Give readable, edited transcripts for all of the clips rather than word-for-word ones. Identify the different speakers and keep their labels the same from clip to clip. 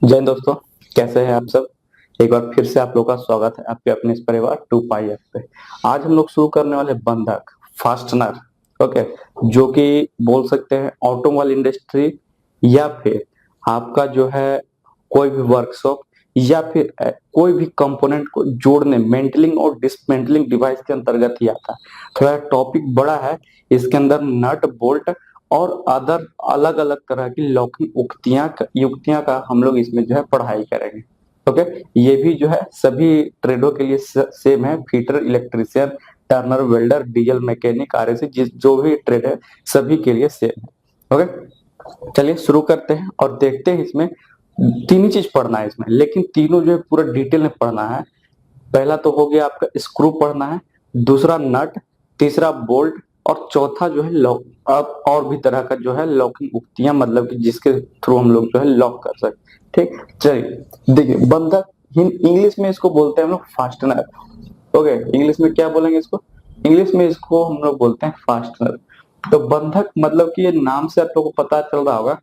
Speaker 1: जय हिंद दोस्तों। कैसे हैं आप सब। एक बार फिर से आप लोगों का स्वागत है आपके अपने इस परिवार 2 पाई एफ पे। आज हम लोग शुरू करने वाले बंधक फास्टनर। ओके। जो कि बोल सकते हैं ऑटोमोबाइल इंडस्ट्री या फिर आपका जो है कोई भी वर्कशॉप या फिर कोई भी कंपोनेंट को जोड़ने मेंटलिंग और डिसमेंटलिंग डिवाइस के अंतर्गत ही आता है। थोड़ा टॉपिक बड़ा है। इसके अंदर नट बोल्ट और अदर अलग अलग तरह की लौकिक युक्तियां का हम लोग इसमें जो है पढ़ाई करेंगे। ओके। ये भी जो है सभी ट्रेडों के लिए सेम है। Fitter, electrician, Turner, welder, diesel mechanic, RAC, जिस जो भी ट्रेड है सभी के लिए सेम है। ओके। चलिए शुरू करते हैं और देखते हैं। इसमें तीन ही चीज पढ़ना है इसमें, लेकिन तीनों जो है पूरा डिटेल में पढ़ना है। पहला तो हो गया आपका स्क्रू पढ़ना है, दूसरा नट, तीसरा बोल्ट और चौथा जो है लॉक। अब और भी तरह का जो है लॉकिंग उक्तियां, मतलब कि जिसके थ्रू हम लोग जो है लॉक कर सकते। ठीक, चलिए देखिए बंधक इंग्लिश में इसको बोलते हैं हम लोग फास्टनर। ओके, इंग्लिश में क्या बोलेंगे इसको? इंग्लिश में इसको हम लोग बोलते हैं फास्टनर। तो बंधक मतलब कि ये नाम से आप लोगों को पता चल रहा होगा।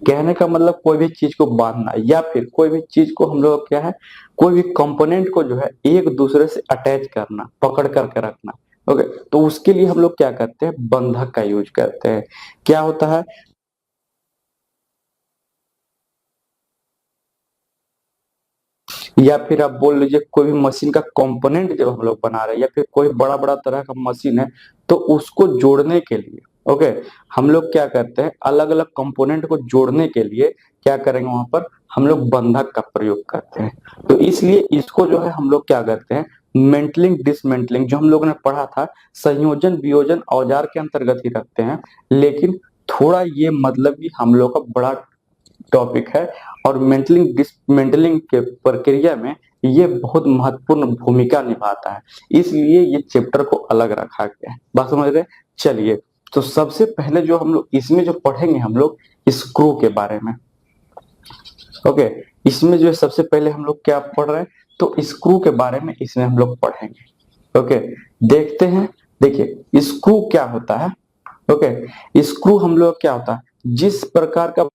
Speaker 1: कहने का मतलब कोई भी चीज को बांधना या फिर कोई भी चीज को हम लोग क्या है, कोई भी कंपोनेंट को जो है एक दूसरे से अटैच करना, पकड़ करके रखना। ओके। तो उसके लिए हम लोग क्या करते हैं, बंधक का यूज करते हैं। क्या होता है, या फिर आप बोल लीजिए कोई भी मशीन का कंपोनेंट जब हम लोग बना रहे हैं या फिर कोई बड़ा बड़ा तरह का मशीन है, तो उसको जोड़ने के लिए ओके हम लोग क्या करते हैं, अलग अलग कंपोनेंट को जोड़ने के लिए क्या करेंगे, वहां पर हम लोग बंधक का प्रयोग करते हैं। तो इसलिए इसको जो है हम लोग क्या करते हैं, मेंटलिंग डिसमेंटलिंग जो हम लोगों ने पढ़ा था, संयोजन वियोजन औजार के अंतर्गत ही रखते हैं। लेकिन थोड़ा ये मतलब कि हम लोग का बड़ा टॉपिक है और मेंटलिंग डिसमेंटलिंग के प्रक्रिया में ये बहुत महत्वपूर्ण भूमिका निभाता है। इसलिए ये चैप्टर को अलग रखा गया है। बात समझ रहे हैं? चलिए, तो सबसे पहले जो हम लोग इसमें जो पढ़ेंगे हम लोग स्क्रू के बारे में। ओके। इसमें जो है सबसे पहले हम लोग क्या पढ़ रहे हैं, तो स्क्रू के बारे में इसमें हम लोग पढ़ेंगे। ओके। देखते हैं। देखिए स्क्रू क्या होता है। ओके, स्क्रू हम लोग क्या होता है, जिस प्रकार का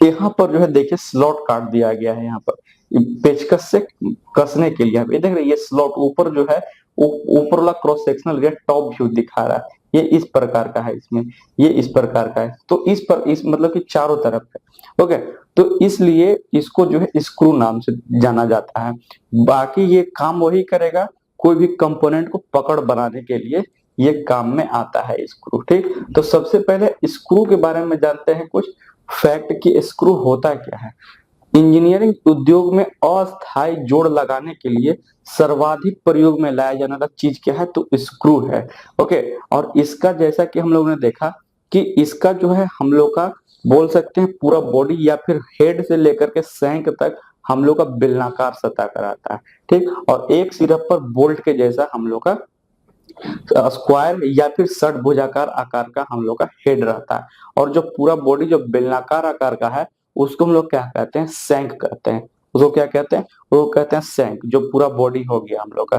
Speaker 1: यहाँ पर जो है देखिए स्लॉट काट दिया गया है। यहाँ पर पेचकस से कसने के लिए ये देख रहे हैं, ये स्लॉट ऊपर जो है ऊपर वाला cross sectional area top view दिखा रहा है। ये इस प्रकार का है, इसमें ये इस प्रकार का है। तो इस पर इस मतलब कि चारों तरफ है। ओके। तो इसलिए इसको जो है स्क्रू नाम से जाना जाता है। बाकी ये काम वही करेगा, कोई भी कंपोनेंट को पकड़ बनाने के लिए ये काम में आता है स्क्रू। ठीक, तो सबसे पहले स्क्रू के बारे में जानते हैं कुछ फैक्ट कि स्क्रू होता क्या है। इंजीनियरिंग उद्योग में अस्थायी जोड़ लगाने के लिए सर्वाधिक प्रयोग में लाया जाने वाला चीज क्या है, तो स्क्रू है। ओके। और इसका जैसा कि हम लोग ने देखा कि इसका जो है हम लोग का बोल सकते हैं पूरा बॉडी या फिर हेड से लेकर के शंक तक हम लोग का बेलनाकार सतह का रहता है। ठीक, और एक सिर पर बोल्ट के जैसा हम लोग का स्क्वायर या फिर षटभुजाकार आकार का हम लोग का हेड रहता है। और जो पूरा बॉडी जो बेलनाकार आकार का है उसको हम लोग क्या कहते हैं, सैंक कहते हैं। उसको क्या कहते हैं, वो कहते हैं सैंक, जो पूरा बॉडी हो गया हम लोग का।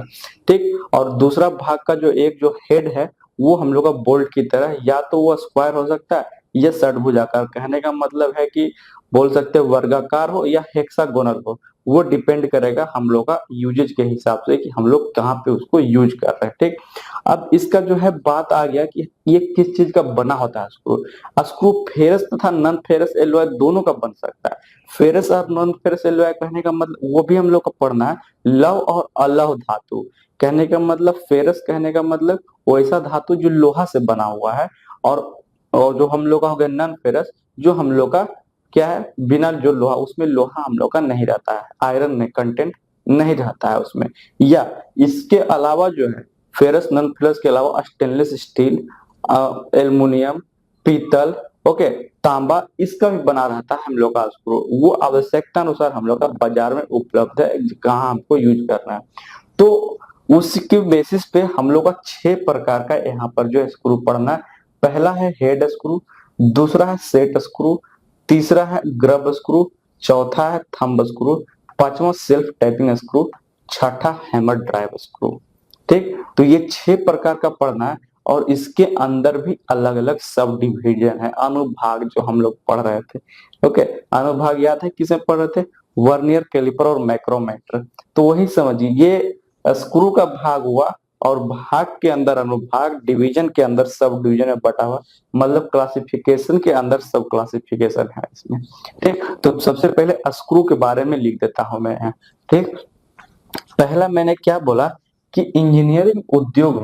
Speaker 1: ठीक, और दूसरा भाग का जो एक जो हेड है वो हम लोग का बोल्ट की तरह या तो वो स्क्वायर हो सकता है या षटभुजाकार। कहने का मतलब है कि बोल सकते हैं वर्गाकार हो या हेक्सागोनल हो, वो डिपेंड करेगा हम लोग का यूजेज के हिसाब से कि हम लोग कहाँ पे उसको यूज कर रहे हैं। ठीक, अब इसका जो है बात आ गया कि ये किस चीज का बना होता है स्क्रू। स्क्रू फेरस तथा नॉन फेरस एलॉय दोनों का बन सकता है। फेरस और नॉन फेरस एलॉय कहने का मतलब वो भी हम लोग को पढ़ना है। लव और अलव धातु कहने का मतलब, फेरस कहने का मतलब वैसा धातु जो लोहा से बना हुआ है। और जो हम लोग का हो गया नॉन फेरस, जो हम लोग का क्या है, बिना जो लोहा, उसमें लोहा हम लोग का नहीं रहता है, आयरन में कंटेंट नहीं रहता है उसमें। या इसके अलावा जो है फेरस नॉन फेरस के अलावा स्टेनलेस स्टील, एल्युमिनियम, पीतल ओके, तांबा इसका भी बना रहता है हम लोग का स्क्रू, वो आवश्यकता अनुसार हम लोग का बाजार में उपलब्ध है कहाँ हमको यूज करना है। तो उसके बेसिस पे हम लोग का 6 प्रकार का यहाँ पर जो स्क्रू पढ़ना है। पहला है हेड स्क्रू, दूसरा है सेट स्क्रू, तीसरा है ग्रब स्क्रू, चौथा है थंब स्क्रू, पांचवा सेल्फ टैपिंग स्क्रू, छठा हैमर ड्राइव स्क्रू। ठीक, तो ये 6 प्रकार का पढ़ना है और इसके अंदर भी अलग अलग सब डिवीजन है, अनुभाग जो हम लोग पढ़ रहे थे। ओके, अनुभाग याद है किसे पढ़ रहे थे? वर्नियर कैलिपर और माइक्रोमीटर। तो वही समझिए, ये स्क्रू का भाग हुआ और भाग के अंदर अनुभाग, डिवीजन के अंदर सब डिवीजन में बटा हुआ, मतलब क्लासिफिकेशन के अंदर सब क्लासिफिकेशन है इसमें। ठीक, तो सबसे पहले स्क्रू के बारे में लिख देता हूं मैं यहाँ। ठीक, पहला मैंने क्या बोला कि इंजीनियरिंग उद्योग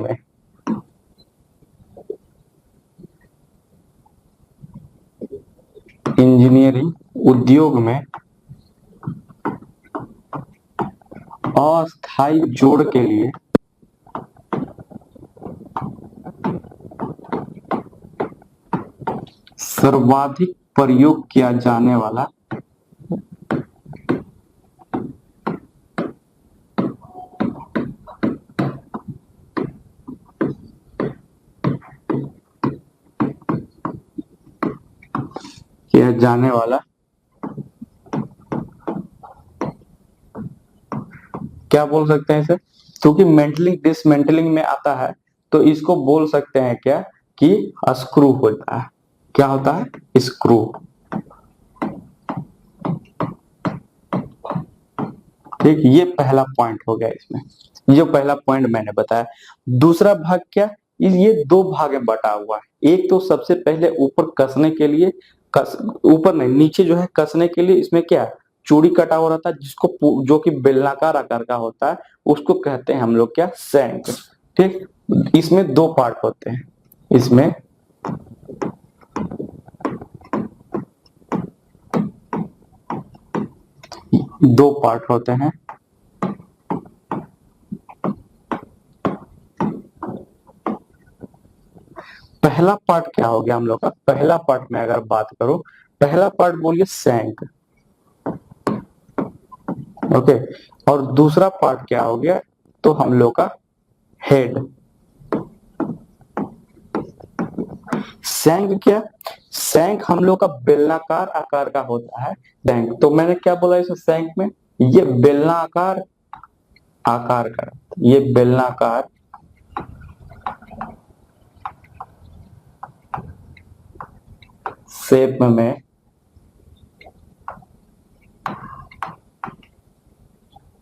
Speaker 1: में अस्थायी जोड़ के लिए सर्वाधिक प्रयोग किया जाने वाला क्या बोल सकते हैं इसे? क्योंकि मेंटलिंग डिसमेंटलिंग में आता है तो इसको बोल सकते हैं क्या कि स्क्रू होता है। क्या होता है? स्क्रू। ठीक, ये पहला पॉइंट हो गया इसमें, ये पहला पॉइंट मैंने बताया। दूसरा भाग क्या? ये 2 भाग में बटा हुआ है। एक तो सबसे पहले ऊपर कसने के लिए, ऊपर नहीं नीचे जो है कसने के लिए इसमें क्या चूड़ी कटा हुआ रहता है, जिसको जो कि बेलनाकार आकार का होता है, उसको कहते हैं हम लोग क्या? सैंक। ठीक, इसमें 2 पार्ट होते हैं, इसमें 2 पार्ट होते हैं। पहला पार्ट क्या हो गया हम लोग का? पहला पार्ट में अगर बात करूं, पहला पार्ट बोलिए सैंक। ओके, और दूसरा पार्ट क्या हो गया? तो हम लोग का हेड। सैंक क्या? सैंक हम लोग का बेलनाकार आकार का होता है सैंक। तो मैंने क्या बोला इस सैंक में? ये बेलनाकार आकार का, ये बेलनाकार शेप में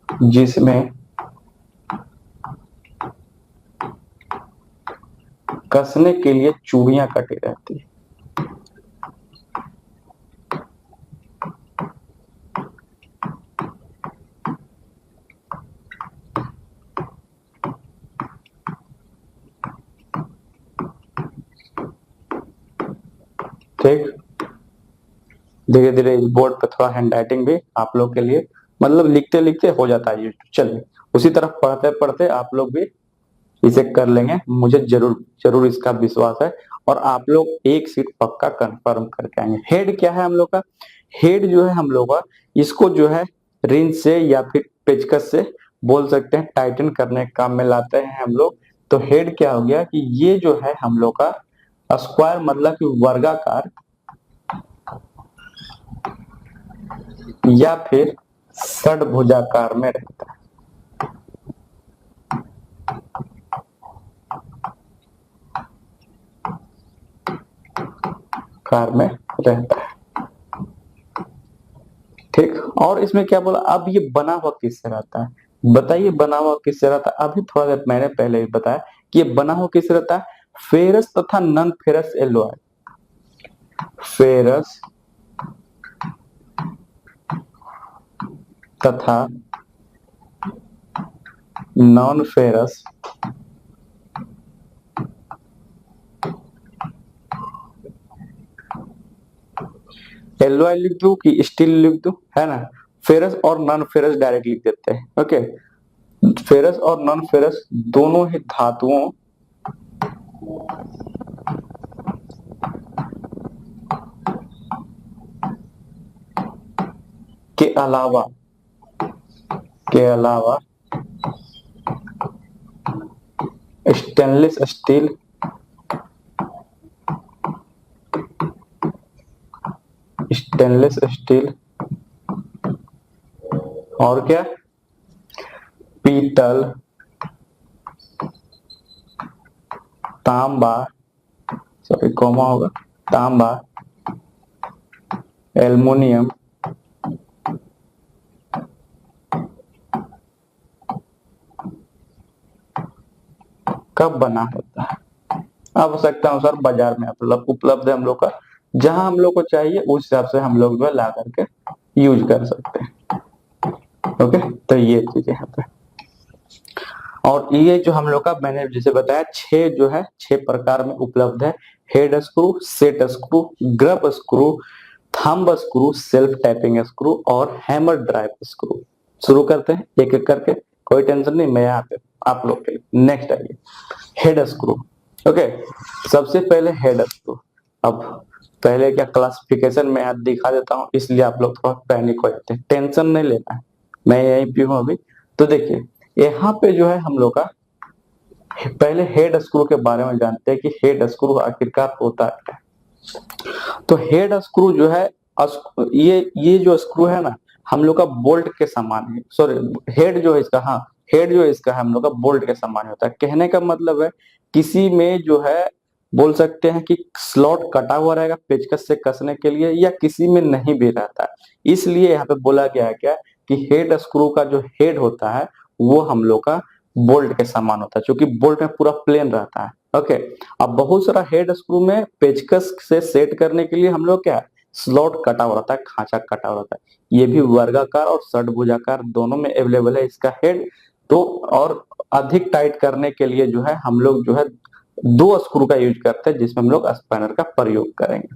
Speaker 1: जिसमें कसने के लिए चूड़ियां कटी रहती है। ठीक, धीरे धीरे इस बोर्ड पे थोड़ा हैंड राइटिंग भी आप लोग के लिए, मतलब लिखते लिखते हो जाता है ये। चलिए, उसी तरफ पढ़ते पढ़ते आप लोग भी इसे कर लेंगे, मुझे जरूर जरूर इसका विश्वास है। और आप लोग एक सीट पक्का कंफर्म करके आएंगे। हेड क्या है हम लोग का? हेड जो है हम लोग का, इसको जो है रिंच से या फिर पेचकस से बोल सकते हैं, टाइटन करने के काम में लाते हैं हम लोग। तो हेड क्या हो गया कि ये जो है हम लोग का स्क्वायर, मतलब कि वर्गाकार या फिर षडभुजाकार में रहता है, कार में रहता है। ठीक, और इसमें क्या बोला? अब ये बना हुआ किससे रहता है? बताइए, बना हुआ किससे रहता है? अभी थोड़ा देर मैंने पहले भी बताया कि ये बना हुआ किससे रहता है? फेरस तथा नॉन फेरस एलॉय। फेरस तथा नॉन फेरस एलॉय लिख दू कि स्टील लिख दू, है ना? फेरस और नॉन फेरस डायरेक्ट लिख देते हैं। ओके, फेरस और नॉन फेरस दोनों ही धातुओं के अलावा के अलावा स्टेनलेस स्टील स्टेनलेस स्टील और क्या पीतल, तांबा, सॉरी कॉमा होगा, तांबा, एल्युमिनियम, कब बना होता है, आवश्यकता अनुसार बाजार में उपलब्ध है हम लोग का, जहां हम लोग को चाहिए उस हिसाब से हम लोग जो है ला करके यूज कर सकते हैं। ओके, तो ये चीजें यहाँ पे, और ये जो हम लोग का मैंने जैसे बताया 6 जो है 6 प्रकार में उपलब्ध है। Head screw, set screw, grub screw, thumb screw, self tapping screw और हैमर ड्राइव स्क्रू। शुरू करते हैं एक एक करके, कोई टेंशन नहीं, मैं यहाँ पे आप लोग के लिए। नेक्स्ट आइए हेड स्क्रू। ओके, सबसे पहले हेड स्क्रू। अब पहले क्या क्लासिफिकेशन में यहाँ दिखा देता हूँ, इसलिए आप लोग थोड़ा पैनिक हो जाते हैं, टेंशन नहीं लेना है, मैं यहीं पे हूँ अभी। तो देखिए यहाँ पे जो है हम लोग का पहले हेड स्क्रू के बारे में जानते हैं कि हेड स्क्रू आखिरकार होता है। तो हेड स्क्रू जो है, ये जो स्क्रू है ना हम लोग का बोल्ट के समान है, सॉरी हेड जो है इसका, हाँ हेड जो है इसका हम लोग का बोल्ट के समान होता है। कहने का मतलब है किसी में जो है बोल सकते हैं कि स्लॉट कटा हुआ रहेगा पेचकस से कसने के लिए, या किसी में नहीं भी रहता है। इसलिए यहाँ पे बोला गया है क्या कि हेड स्क्रू का जो हेड होता है वो हम लोग का बोल्ट के समान होता है, क्योंकि बोल्ट में पूरा प्लेन रहता है। ओके, अब बहुत सारा हेड स्क्रू में पेचकस से सेट करने के लिए हम लोग क्या स्लॉट कटा हुआ रहता है, खांचा कटा हुआ रहता है। ये भी वर्गाकार और षटभुजाकार दोनों में अवेलेबल है इसका हेड। तो और अधिक टाइट करने के लिए जो है हम लोग जो है 2 स्क्रू का यूज करते हैं, जिसमें हम लोग स्पैनर का प्रयोग करेंगे।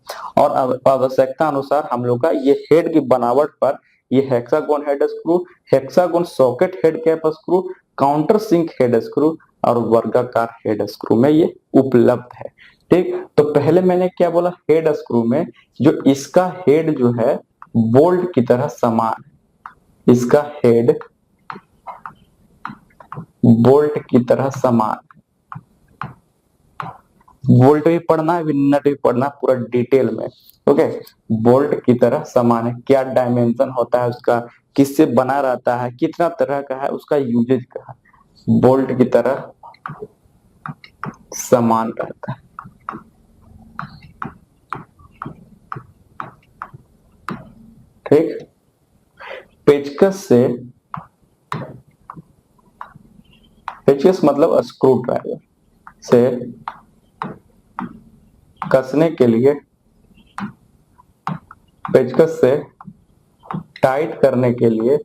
Speaker 1: और आवश्यकता अनुसार हम लोग का ये हेड की बनावट पर ये hexagon head screw, hexagon socket head cap screw, countersink head screw और वर्गाकार हेड स्क्रू में ये उपलब्ध है। ठीक, तो पहले मैंने क्या बोला, हेड स्क्रू में जो इसका हेड जो है बोल्ट की तरह समान है, इसका हेड बोल्ट की तरह समान, बोल्ट भी पढ़ना है, नट भी पढ़ना है पूरा डिटेल में। ओके, बोल्ट की तरह समान है, क्या डायमेंशन होता है उसका, किससे बना रहता है, कितना तरह का है, उसका यूजेज का है, बोल्ट की तरह समान रहता है। ठीक, पेचकस से, पेचकस मतलब स्क्रू ड्राइवर से कसने के लिए, पेचकस से टाइट करने के लिए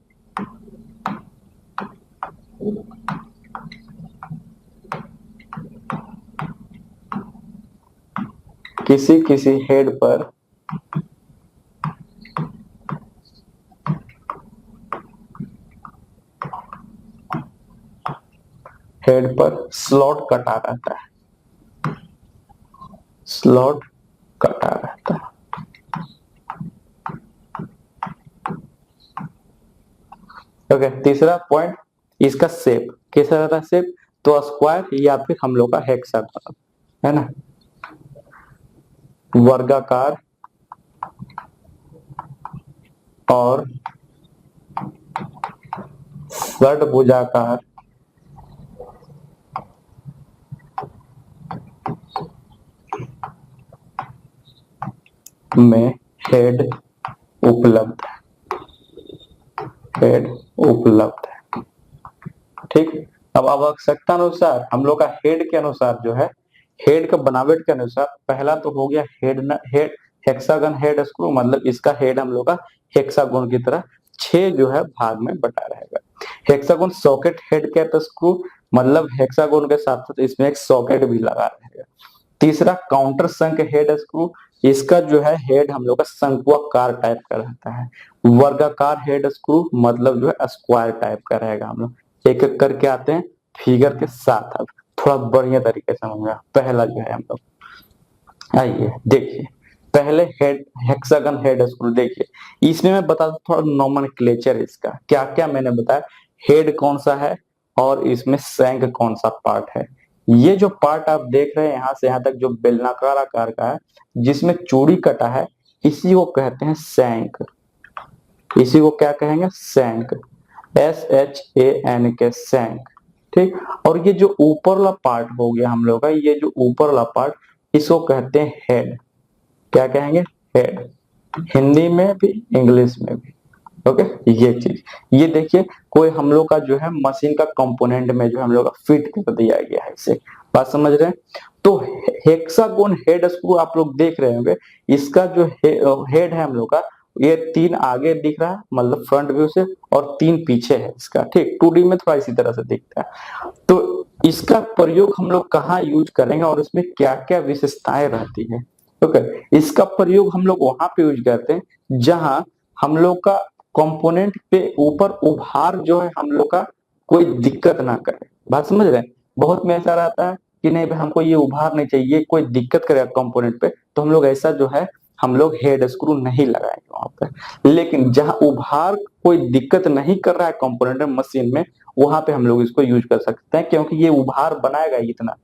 Speaker 1: किसी किसी हेड पर स्लॉट कटा रहता है, स्लॉट कटा रहता है। ओके, तीसरा पॉइंट, इसका शेप कैसा रहता है, शेप तो स्क्वायर या फिर हम लोग का हेक्सागोनल है ना, वर्गाकार और षटभुजाकार में हेड उपलब्ध है, हेड उपलब्ध है। ठीक, अब आवश्यकता अनुसार हम लोग का हेड के अनुसार जो है, हेड का बनावट के अनुसार पहला तो हो गया हेड हेक्सागन हेड स्क्रू, मतलब इसका हेड हम लोग का हेक्सागोन की तरह 6 जो है भाग में बटा रहेगा। Hexagon socket head cap screw, मतलब हेक्सागोन के साथ साथ इसमें एक सॉकेट भी लगा रहेगा। तीसरा काउंटर संक हेड स्क्रू, इसका जो है हेड हम लोग का शंक्वाकार टाइप का रहता है। वर्गाकार हेड स्क्रू मतलब जो है स्क्वायर टाइप का रहेगा। हम लोग एक एक करके आते हैं फिगर के साथ, अब थोड़ा बढ़िया तरीके से समझना। पहला जो है हम लोग, आइए देखिए, पहले हेड हेक्सागन हेड स्क्रू देखिए, इसमें मैं बता दूं थोड़ा नोमेनक्लेचर इसका क्या क्या मैंने बताया। हेड कौन सा है और इसमें शैंक कौन सा पार्ट है। ये जो पार्ट आप देख रहे हैं यहाँ से यहाँ तक जो बेलनाकार आकार का है जिसमें चूड़ी कटा है, इसी को कहते हैं शैंक। इसी को क्या कहेंगे, शैंक, SHANK के शैंक। ठीक, और ये जो ऊपर वाला पार्ट हो गया हम लोग का, ये जो ऊपर वाला पार्ट इसको कहते हैं हेड। क्या कहेंगे, हेड, हिंदी में भी इंग्लिश में भी। ओके, ये चीज, ये देखिए कोई हम लोग का जो है मशीन का कंपोनेंट में जो हम लोग का फिट कर दिया गया है इसे, बात समझ रहे हैं। तो हेक्सागोन हेड स्क्रू आप लोग देख रहे होंगे, इसका जो हेड है हम लोग का, ये 3 आगे दिख रहा है मतलब फ्रंट व्यू से, और 3 पीछे है इसका। ठीक, 2D में थोड़ा इसी तरह से दिखता है। तो इसका प्रयोग हम लोग कहाँ यूज करेंगे और इसमें क्या क्या विशेषताएं रहती है। ओके, इसका प्रयोग हम लोग वहां पे यूज करते हैं जहां हम लोग का कंपोनेंट पे ऊपर उभार जो है हम लोग का कोई दिक्कत ना करे। बात समझ रहे हैं, बहुत में ऐसा रहता है कि नहीं भाई हमको ये उभार नहीं चाहिए, कोई दिक्कत करेगा कंपोनेंट पे, तो हम लोग ऐसा जो है हम लोग हेड स्क्रू नहीं लगाएंगे वहां पे। लेकिन जहां उभार कोई दिक्कत नहीं कर रहा है कंपोनेंट में मशीन में, वहां पे हम लोग इसको यूज कर सकते हैं, क्योंकि ये उभार बनाएगा इतना।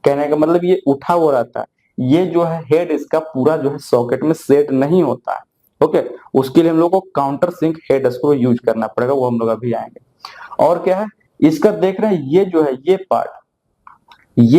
Speaker 1: कहने का मतलब ये उठा हुआ रहता है, ये जो है हेड इसका पूरा जो है सॉकेट में सेट नहीं होता है। ओके, उसके लिए हम लोग को countersink head screw use करना पड़ेगा, वो हम लोग अभी आएंगे। और क्या है इसका देख रहे हैं, ये जो है ये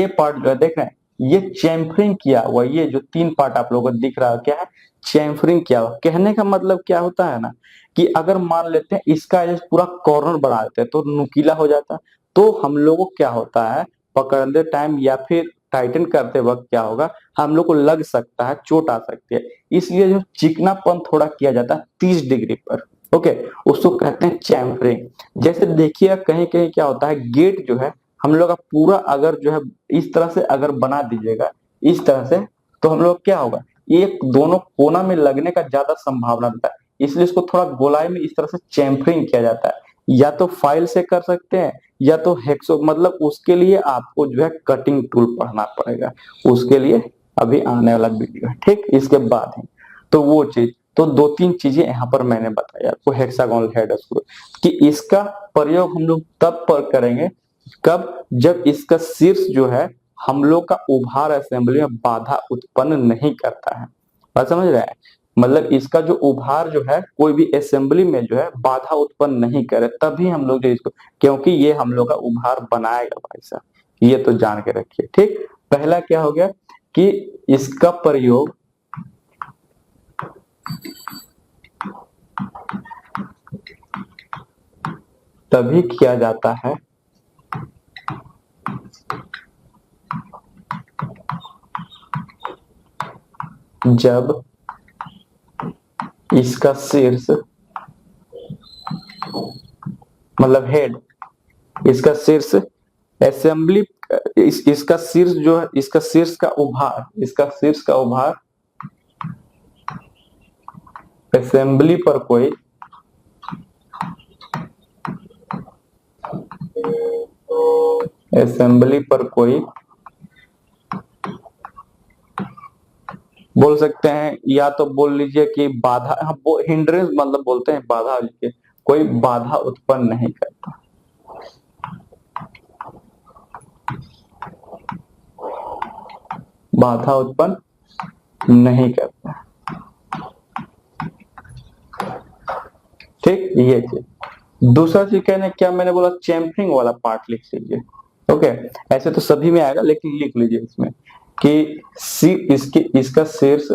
Speaker 1: पार्ट जो है देख रहे हैं, ये चैम्फरिंग किया हुआ, ये जो 3 पार्ट आप लोगों को दिख रहा है क्या है, चैम्फरिंग किया हुआ। कहने का मतलब क्या होता है ना, कि अगर मान लेते हैं इसका ये पूरा कॉर्नर बना देते हैं तो नुकीला हो जाता है, तो हम लोगों को क्या होता है पकड़ते टाइम या फिर टाइटन करते वक्त क्या होगा, हम लोग को लग सकता है, चोट आ सकती है। इसलिए जो चिकनापन थोड़ा किया जाता है 30 डिग्री पर। ओके, उसको कहते हैं चैम्फरिंग। जैसे देखिए कहीं कहीं क्या होता है, गेट जो है हम लोग का पूरा अगर जो है इस तरह से अगर बना दीजिएगा इस तरह से, तो हम लोग क्या होगा, एक दोनों कोना में लगने का ज्यादा संभावना रहता है। इसलिए इसको थोड़ा गोलाई में इस तरह से चैम्फरिंग किया जाता है। या तो फाइल से कर सकते हैं या तो हेक्सो, मतलब उसके लिए आपको जो है कटिंग टूल पढ़ना पड़ेगा, उसके लिए अभी आने वाला वीडियो है। ठीक, इसके बाद है तो वो चीज, तो 2-3 चीजें यहाँ पर मैंने बताया आपको हेक्सागोनल हेड स्क्रू कि इसका प्रयोग हम लोग तब पर करेंगे कब, जब इसका शीर्ष जो है हम लोग का उभार असेंबली में बाधा उत्पन्न नहीं करता है। बात समझ रहे हैं, मतलब इसका जो उभार जो है कोई भी असेंबली में जो है बाधा उत्पन्न नहीं करे, तभी हम लोग जो इसको, क्योंकि ये हम लोग का उभार बनाएगा भाई साहब, ये तो जान के रखिए। ठीक, पहला क्या हो गया कि इसका प्रयोग तभी किया जाता है जब इसका शीर्ष मतलब हेड, इसका शीर्ष असेंबली, इसका शीर्ष जो है, इसका शीर्ष का उभार, इसका शीर्ष का उभार असेंबली पर कोई बोल सकते हैं, या तो बोल लीजिए कि बाधा, हिंड्रेंस मतलब बोलते हैं बाधा, कोई बाधा उत्पन्न नहीं करता। बाधा उत्पन्न नहीं करता। ठीक, ये चीज। दूसरा चीज कहने क्या मैंने बोला, चैम्फरिंग वाला पार्ट लिख लीजिए। ओके, ऐसे तो सभी में आएगा लेकिन लिख लीजिए इसमें कि इसका शीर्ष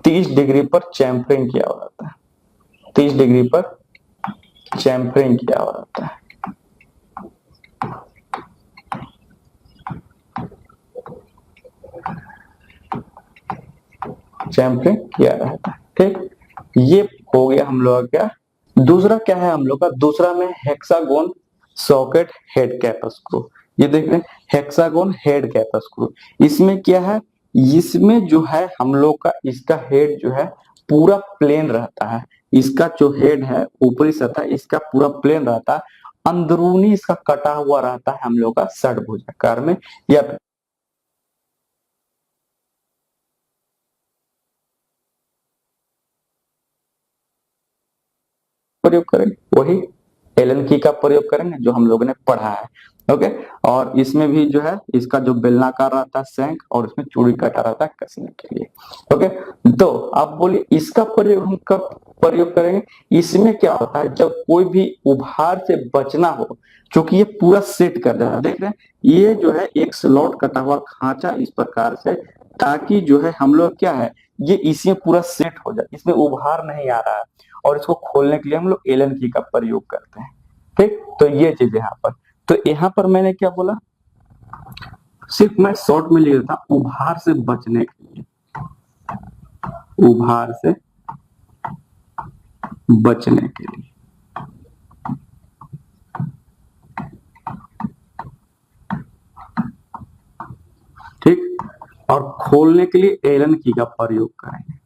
Speaker 1: 30 डिग्री पर चैम्फरिंग किया हुआ रहता है, 30 डिग्री पर चैम्फरिंग किया हुआ रहता है। चैम्फरिंग किया रहता है। ठीक, ये हो गया हम लोग क्या। दूसरा क्या है हम लोग का, दूसरा में hexagon socket head cap screw. ये देख रहे हैं हेक्सागोन हेड कैप स्क्रू। इसमें क्या है, इसमें जो है हम लोग का इसका हेड जो है पूरा प्लेन रहता है। इसका जो हेड है ऊपरी सतह इसका पूरा प्लेन रहता है, अंदरूनी इसका कटा हुआ रहता है हम लोग का षडभुजाकार में, या प्रयोग करेंगे वही एलन की का प्रयोग करेंगे जो हम लोगों ने पढ़ा है। ओके, और इसमें भी जो है इसका जो बेलनाकार रहता है शंख, और इसमें चूड़ी काटा रहता है कसने के लिए। ओके, तो आप बोलिए इसका प्रयोग हम कब प्रयोग करेंगे? इसमें क्या होता है जब कोई भी उभार से बचना हो, क्योंकि ये पूरा सेट कर रहा है, देख रहे हैं ये जो है एक स्लॉट कटा हुआ खांचा इस प्रकार से, ताकि जो है हम लोग क्या है ये इसमें पूरा सेट हो जाए, इसमें उभार नहीं आ रहा है, और इसको खोलने के लिए हम लोग एलन की का प्रयोग करते हैं। ठीक, तो ये चीज यहाँ पर, तो यहाँ पर मैंने क्या बोला, सिर्फ मैं शॉर्ट में लिख देता हूं उभार से बचने के लिए, उभार से बचने के लिए। ठीक, और खोलने के लिए एलन की का प्रयोग करेंगे।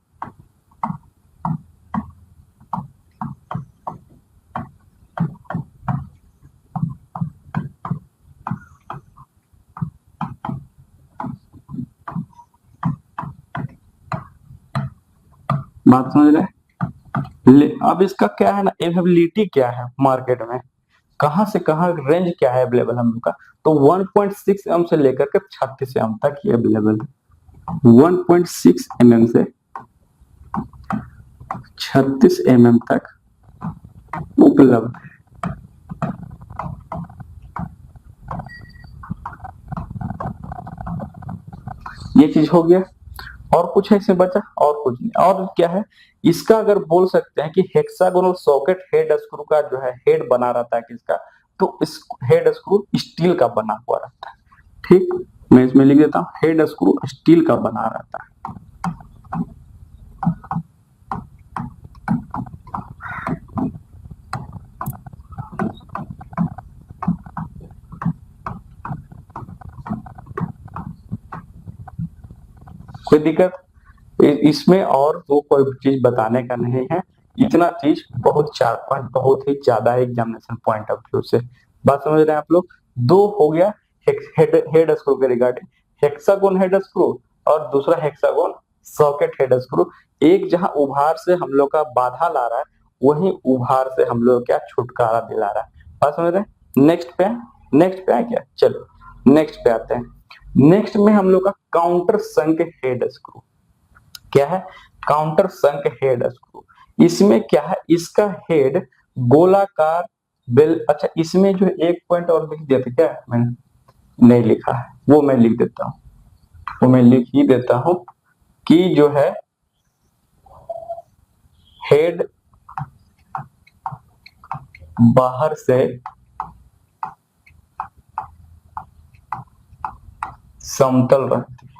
Speaker 1: बात समझ रहे? अब इसका क्या है ना, अवेलेबिलिटी क्या है मार्केट में, कहां से कहां रेंज क्या है अवेलेबल हम लोग का, तो 1.6 एम से लेकर के 36 एम तक ये अवेलेबल है। 1.6 mm से 36 mm तक उपलब्ध है। ये चीज हो गया, और कुछ है इसमें बचा? और कुछ नहीं। और क्या है इसका, अगर बोल सकते हैं कि हेक्सागोनल सॉकेट हेड स्क्रू का जो है हेड बना रहता है किसका, तो इस हेड स्क्रू स्टील का बना हुआ रहता है। ठीक, मैं इसमें लिख देता हूं हेड स्क्रू स्टील का बना रहता है। कोई दिक्कत इसमें? और तो कोई चीज बताने का नहीं है, इतना चीज बहुत 4-5 बहुत ही ज्यादा एग्जामिनेशन पॉइंट ऑफ व्यू से। बात समझ रहे हैं आप लोग? दो हो गया हेड स्क्रू के रिगार्डिंग, हेक्सागोन हेड स्क्रू और दूसरा हेक्सागोन सॉकेट हेड स्क्रू। एक जहां उभार से हम लोग का बाधा ला रहा है, वहीं उभार से हम लोग क्या छुटकारा दिला रहा है। बात समझ रहे हैं? नेक्स्ट पे है क्या? चलो नेक्स्ट पे आते हैं। नेक्स्ट में हम लोग का काउंटर संक हेड स्क्रू। क्या है? काउंटर संक हेड स्क्रू। इसमें क्या है, इसका हेड गोलाकार बेल। अच्छा, इसमें जो एक पॉइंट और लिख दिया था क्या, मैंने नहीं लिखा है, वो मैं लिख देता हूं, वो मैं लिख ही देता हूं कि जो है हेड बाहर से समतल रहती है,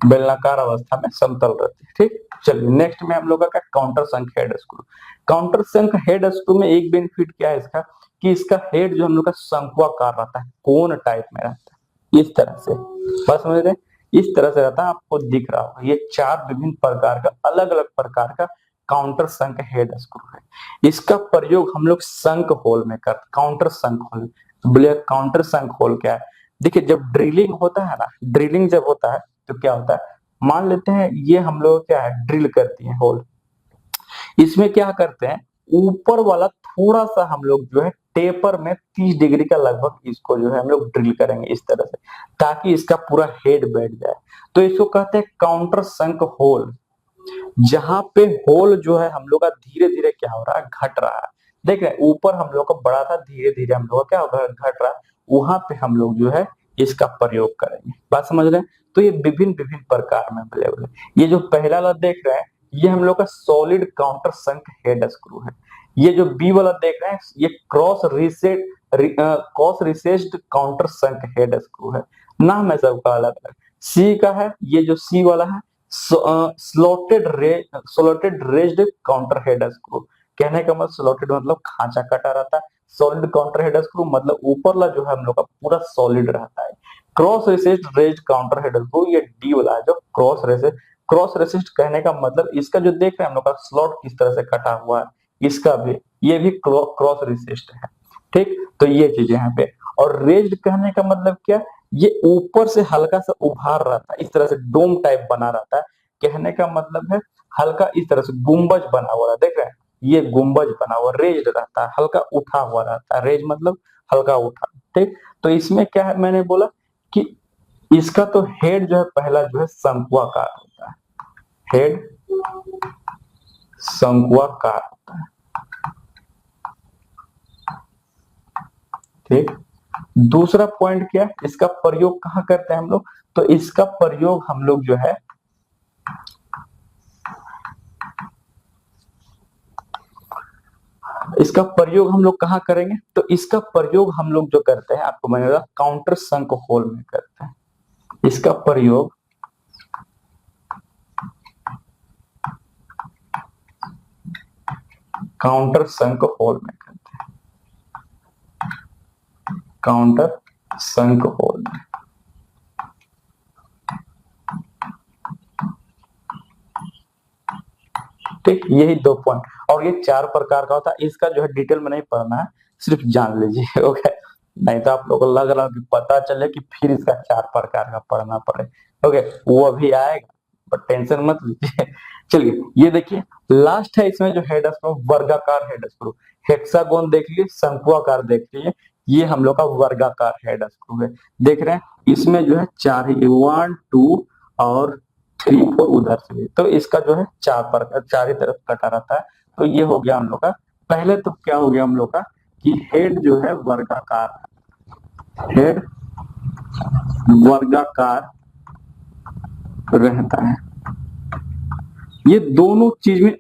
Speaker 1: बेलनाकार अवस्था में समतल रहती है। ठीक, चलिए नेक्स्ट में हम लोग का काउंटर संक हेड स्क्रू। काउंटर संक हेड स्क्रू में एक बेनिफिट क्या है इसका, कि इसका हेड जो हम लोग का शंक्वाकार रहता है, कोन टाइप में रहता है, इस तरह से। बस समझ रहे हैं? इस तरह से रहता है, आपको दिख रहा होगा। ये 4 विभिन्न प्रकार का, अलग अलग प्रकार का काउंटर संक हेड स्क्रू है। इसका प्रयोग हम लोग संक होल में करते, काउंटर संक होल। बोलिए काउंटर संक होल क्या है? देखिए, जब ड्रिलिंग होता है ना, ड्रिलिंग जब होता है तो क्या होता है, मान लेते हैं ये हम लोग क्या है ड्रिल करती हैं होल। इसमें क्या करते हैं, ऊपर वाला थोड़ा सा हम लोग जो है टेपर में 30 डिग्री का लगभग इसको जो है हम लोग ड्रिल करेंगे इस तरह से, ताकि इसका पूरा हेड बैठ जाए। तो इसको कहते हैं काउंटर संक होल। जहां पे होल जो है हम लोग का धीरे धीरे क्या हो रहा है, घट रहा है। देख रहे हैं ऊपर हम लोग का बड़ा था, धीरे धीरे हम लोग का क्या होगा, घट रहा है। वहां पे हम लोग जो है इसका प्रयोग करेंगे। बात समझ रहे हैं? तो ये विभिन्न विभिन्न प्रकार में अवेलेबल है। ये जो पहला वाला देख रहे हैं, ये हम लोग का सॉलिड काउंटर संक हेड स्क्रू है। ये जो बी वाला देख रहे हैं, ये क्रॉस रिसेस्ड काउंटर संक हेड स्क्रू है। नाम है सबका अलग अलग। सी का है, ये जो सी वाला है slotted raised counter head screw. कहने का मतलब स्लॉटेड मतलब खांचा कटा रहता है, सॉलिड काउंटर हेड स्क्रू मतलब ऊपरला जो है हम लोग का पूरा सॉलिड रहता है। Cross recessed raised counter head screw, ये डी वाला है जो क्रॉस रेसेस्ड क्रॉस रेसिस्ट कहने का मतलब इसका जो देख रहे हैं हम लोग का स्लॉट किस तरह से कटा हुआ है, इसका भी ये भी क्रॉस रेसिस्ट है। ठीक, तो ये चीज यहाँ पे। और रेज्ड कहने का मतलब क्या, ये ऊपर से हल्का सा उभार रहता है, इस तरह से डोम टाइप बना रहता है। कहने का मतलब है हल्का इस तरह से गुंबज बना हुआ है, देख रहे हैं, ये गुंबज बना हुआ रेज्ड रहता है, हल्का उठा हुआ रहता है। रेज मतलब हल्का उठा। ठीक, तो इसमें क्या है, मैंने बोला कि इसका तो हेड जो है पहला जो है शंक्वाकार होता है, हेड शंक्वाकार होता है। ठीक, दूसरा पॉइंट क्या है, इसका प्रयोग कहाँ करते हैं हम लोग, तो इसका प्रयोग हम लोग जो है इसका प्रयोग हम लोग कहाँ करेंगे, तो इसका प्रयोग हम लोग जो करते हैं, आपको मैंने बताया काउंटर शंक होल में करते हैं। इसका प्रयोग काउंटर शंक होल में करते हैं, काउंटर शंक होल में। ठीक, यही दो पॉइंट, और ये 4 प्रकार का होता है। इसका जो है डिटेल में नहीं पढ़ना है, सिर्फ जान लीजिए। ओके, नहीं तो आप लोगों को लग रहा है कि पता चले कि फिर इसका 4 प्रकार का पढ़ना पड़े। ओके, वो अभी आएगा, बट टेंशन मत लीजिए। चलिए ये देखिए, लास्ट है इसमें जो हेड स्क्रू, वर्गाकार हेड स्क्रू। हेक्सागोन देख लिए, शंकुआकार देख लिए, ये हम लोग का वर्गाकार हेड स्क्रू है। देख रहे हैं इसमें जो है 4 ही, 1 2 और 3 4 उधर से, तो इसका जो है 4 ही तरफ कटा रहता है। तो ये हो गया हम लोग का। पहले तो क्या हो गया हम लोग का कि हेड जो है वर्गाकार, हेड वर्गाकार रहता है। ये दोनों चीज में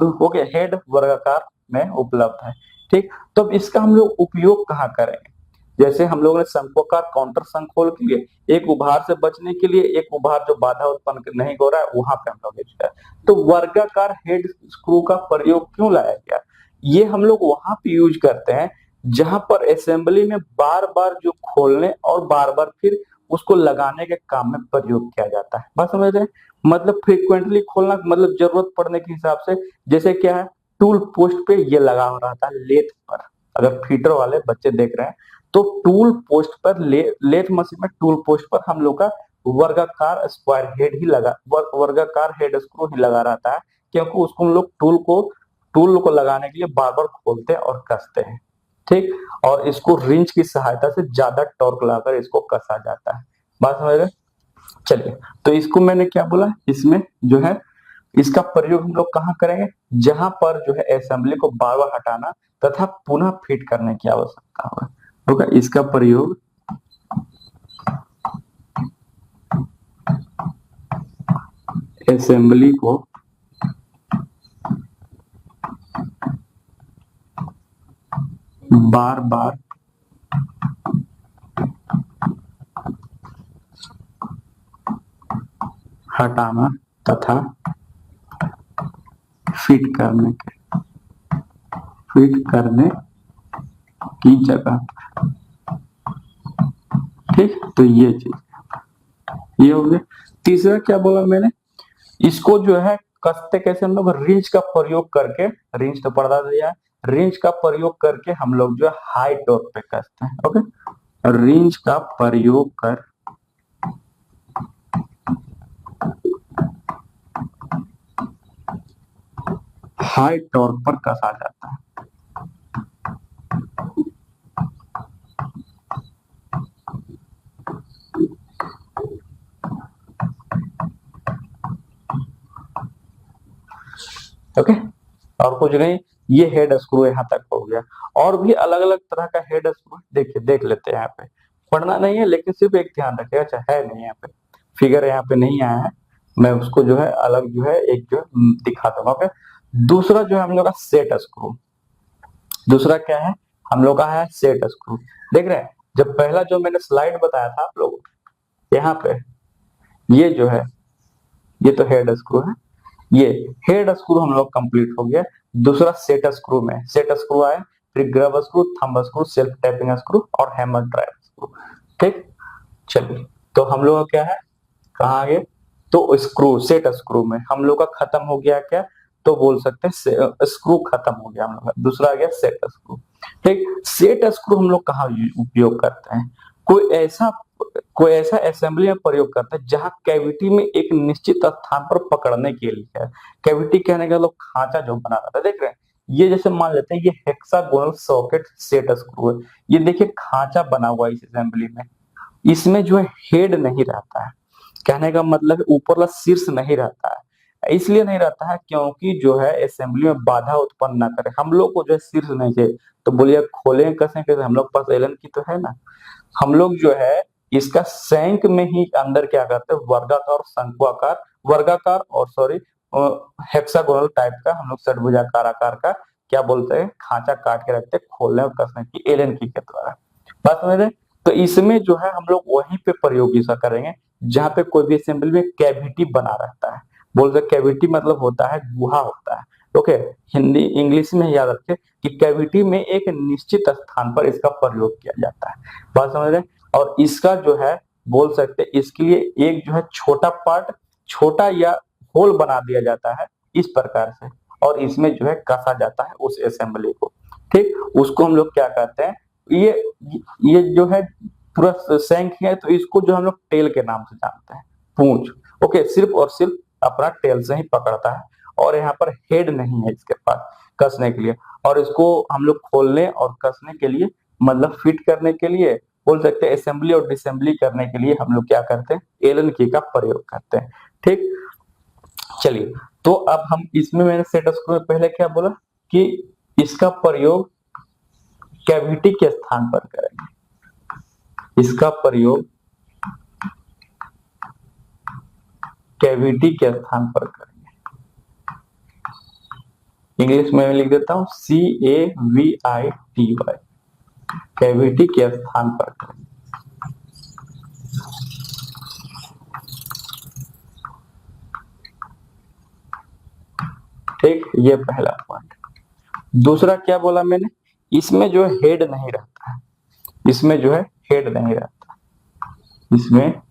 Speaker 1: हो गया, हेड वर्गाकार में उपलब्ध है। ठीक, तो अब इसका हम लोग उपयोग कहाँ करेंगे, जैसे हम लोगों ने शंक्वाकार काउंटर शंक होल के लिए, एक उभार से बचने के लिए, एक उभार जो बाधा उत्पन्न नहीं हो रहा है वहां पे हम लोग यूज करें। तो वर्गाकार हेड स्क्रू का प्रयोग क्यों लाया गया, ये हम लोग वहां पे यूज करते हैं जहां पर असेंबली में बार बार जो खोलने और बार बार फिर उसको लगाने के काम में प्रयोग किया जाता है। बात समझ रहे हैं, मतलब फ्रिक्वेंटली खोलना, मतलब जरूरत पड़ने के हिसाब से। जैसे क्या है, टूल पोस्ट पे ये लगा हो रहा था लेथ पर, अगर फीटर वाले बच्चे देख रहे हैं तो टूल पोस्ट पर लेथ मशीन में टूल पोस्ट पर हम लोग का वर्गाकार स्क्वायर हेड ही लगा, वर्गाकार हेड स्क्रू ही लगा रहता है, क्योंकि उसको हम लोग टूल को लगाने के लिए बार बार खोलते हैं और कसते हैं। ठीक, और इसको रिंच की सहायता से ज्यादा टॉर्क लाकर इसको कसा जाता है। बात समझ रहे, चलिए। तो इसको मैंने क्या बोला, इसमें जो है इसका प्रयोग हम लोग कहाँ करेंगे, जहां पर जो है असेंबली को बार बार हटाना तथा पुनः फिट करने की आवश्यकता होगा। होगा इसका प्रयोग असेंबली को बार बार हटाना तथा फिट करने की जगह। ठीक, तो ये चीज ये हो गया। तीसरा क्या बोला मैंने, इसको जो है कसते कैसे, हम लोग रिंच का प्रयोग करके, रिंच तो पढ़ा दिया है, रिंच का प्रयोग करके हम लोग जो है हाई टॉर्क पे कसते हैं। ओके, रिंच का प्रयोग कर हाई टॉर्क पर कसा जाता है। ओके, और कुछ नहीं, ये हेड स्क्रू यहाँ तक हो गया। और भी अलग अलग तरह का हेड स्क्रू देखिए, देख लेते हैं। यहाँ पे पढ़ना नहीं है, लेकिन सिर्फ एक ध्यान रखिएगा, अच्छा है नहीं यहाँ पे फिगर यहाँ पे नहीं आया है, मैं उसको जो है अलग जो है एक जो दिखा दूंगा। ओके, दूसरा जो है हम लोग का सेट स्क्रू। दूसरा क्या है, हम लोग का है सेट स्क्रू। देख रहे हैं, जब पहला जो मैंने स्लाइड बताया था आप लोगों को, यहाँ पे ये जो है, ये तो हेड स्क्रू है, ये हेड स्क्रू हम लोग कंप्लीट हो गया। दूसरा सेट स्क्रू में, सेट स्क्रू आए, फिर grub screw, thumb screw, self tapping screw और हैमर ड्राइव स्क्रू। ठीक, चलिए, तो हम लोग क्या है, कहाँ आगे, तो स्क्रू, सेट स्क्रू में हम लोग का खत्म हो गया क्या, तो बोल सकते हैं स्क्रू खत्म हो गया हम लोग का। दूसरा आ गया सेट स्क्रू। ठीक, सेट स्क्रू हम लोग कहाँ उपयोग करते हैं, कोई ऐसा कोई ऐसा असेंबली में प्रयोग करता है जहां कैविटी में एक निश्चित स्थान पर पकड़ने के लिए है। कैविटी कहने का लोग खांचा जो बना रहता है, देख रहे हैं, ये जैसे मान लेते हैं ये हेक्सागोनल सॉकेट सेट स्क्रू है। ये देखिए खांचा बना हुआ है इस असेंबली में, इसमें जो है हेड नहीं रहता है, कहने का मतलब ऊपर वाला शीर्ष नहीं रहता है। इसलिए नहीं रहता है क्योंकि जो है असेंबली में बाधा उत्पन्न ना करे। हम लोग को जो है शीर्ष नहीं चाहिए, तो बोलिए खोलें कैसे, हम लोग पास एलन की तो है ना। हम लोग जो है इसका सैंक में ही अंदर क्या करते हैं, वर्गाकार और शंक्वाकार, वर्गाकार और सॉरी हेक्सागोनल टाइप का हम लोग षटभुजाकार आकार का क्या बोलते हैं, खांचा काट के रखते हैं खोलने और कसने की एलन की के द्वारा। बात समझ रहे हैं? तो इसमें जो है हम लोग वहीं पे प्रयोग इसका करेंगे जहां पे कोई भी असेंबली में कैविटी बना रहता है। बोल सकते कैविटी मतलब होता है गुहा होता है। ओके, हिंदी इंग्लिश में याद रखें कि कैविटी में एक निश्चित स्थान पर इसका प्रयोग किया जाता है। बात समझ रहे हैं? और इसका जो है बोल सकते हैं इसके लिए एक जो है छोटा पार्ट, छोटा या होल बना दिया जाता है इस प्रकार से, और इसमें जो है कसा जाता है उस असेंबली को। ठीक, उसको हम लोग क्या कहते हैं, ये जो है पूरा शंख है, तो इसको जो हम लोग टेल के नाम से जानते हैं, पूंछ। ओके, सिर्फ और सिर्फ अपना टेल से ही पकड़ता है, और यहाँ पर हेड नहीं है इसके पास कसने के लिए। और इसको हम लोग खोलने और कसने के लिए मतलब फिट करने के लिए बोल सकते हैं, असेंबली और डिसेंबली करने के लिए हम लोग क्या करते हैं, एलन की का प्रयोग करते हैं। ठीक, चलिए, तो अब हम इसमें मैंने सेट स्क्रू में पहले क्या बोला कि इसका प्रयोग कैविटी के स्थान पर करेंगे, इसका प्रयोग कैविटी के स्थान पर करेंगे। इंग्लिश में लिख देता हूं CAVITY, कैविटी के स्थान पर करेंगे। ठीक, ये पहला पॉइंट। दूसरा क्या बोला मैंने, इसमें जो है हेड नहीं रहता है, इसमें जो है हेड नहीं रहता, इसमें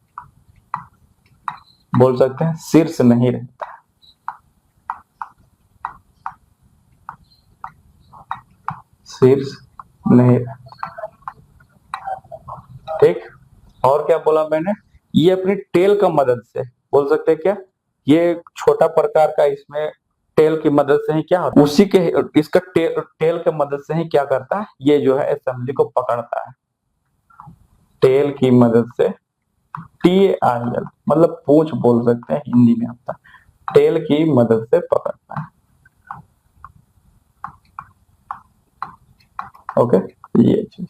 Speaker 1: बोल सकते हैं शीर्ष नहीं रहता, शीर्ष नहीं रहता। ठीक, और क्या बोला मैंने, ये अपनी टेल का मदद से बोल सकते हैं क्या, ये छोटा प्रकार का इसमें टेल की मदद से ही क्या होता है, उसी के इसका टेल के मदद से ही क्या करता है, ये जो है असेंबली को पकड़ता है, टेल की मदद से, TAIL मतलब पूंछ बोल सकते हैं हिंदी में आता है, टेल की मदद से पकड़ता है। ओके, ये चीज।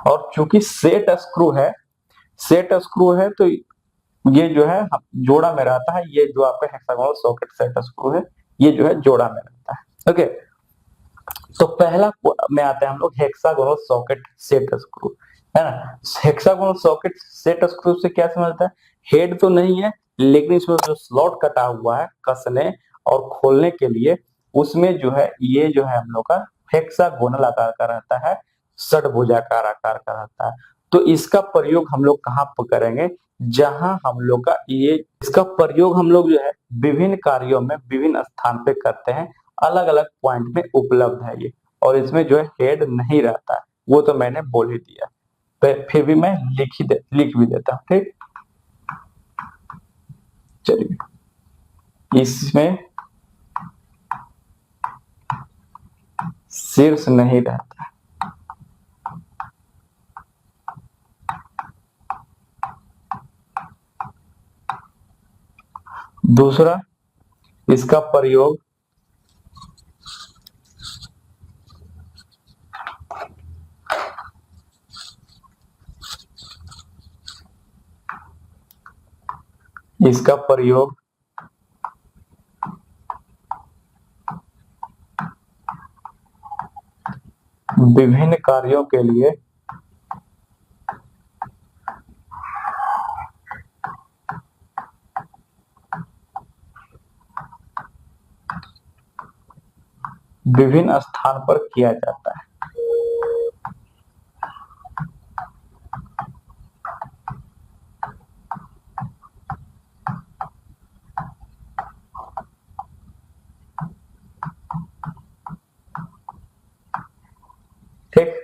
Speaker 1: और चूंकि सेट स्क्रू है, सेट स्क्रू है, तो ये जो है जोड़ा में रहता है, ये जो आपका हेक्सागोनल सॉकेट सेट स्क्रू है, ये जो है जोड़ा में रहता है। ओके, तो पहला में आते हैं हम लोग हेक्सागोनल सॉकेट सेट स्क्रू, है ना। हेक्सागोनल सॉकेट सेट स्क्रू से क्या समझता है, हेड तो नहीं है, लेकिन इसमें जो स्लॉट कटा हुआ है कसने और खोलने के लिए, उसमें जो है ये जो है हम लोग का हेक्सागोनल आकार का रहता है, षटभुजाकार आकार का रहता है। तो इसका प्रयोग हम लोग कहाँ पर करेंगे, जहां हम लोग का ये, इसका प्रयोग हम लोग जो है विभिन्न कार्यों में विभिन्न स्थान पे करते हैं, अलग अलग पॉइंट में उपलब्ध है ये। और इसमें जो है हेड नहीं रहता है, वो तो मैंने बोल ही दिया, फिर भी मैं लिख भी देता हूँ। ठीक, चलिए, इसमें शीर्ष नहीं रहता है, दूसरा इसका प्रयोग इसका प्रयोग विभिन्न कार्यों के लिए विभिन्न स्थान पर किया जाता है।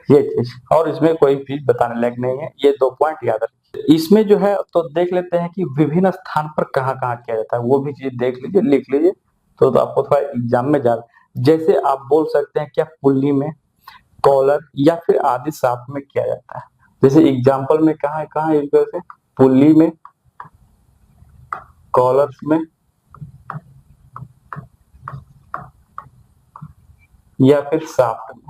Speaker 1: ये चीज, और इसमें कोई चीज बताने लायक नहीं है, ये 2 पॉइंट याद रखिए। इसमें जो है तो देख लेते हैं कि विभिन्न स्थान पर कहाँ कहाँ किया जाता है, वो भी चीज देख लीजिए, लिख लीजिए, तो आपको थोड़ा एग्जाम में जा, जैसे आप बोल सकते हैं क्या पुल्ली में, कॉलर या फिर आदि साथ में किया जाता है। जैसे एग्जाम्पल में कहाँ कहाँ यूज करते हैं, पुल्ली में, कॉलर्स में, या फिर साफ्ट में,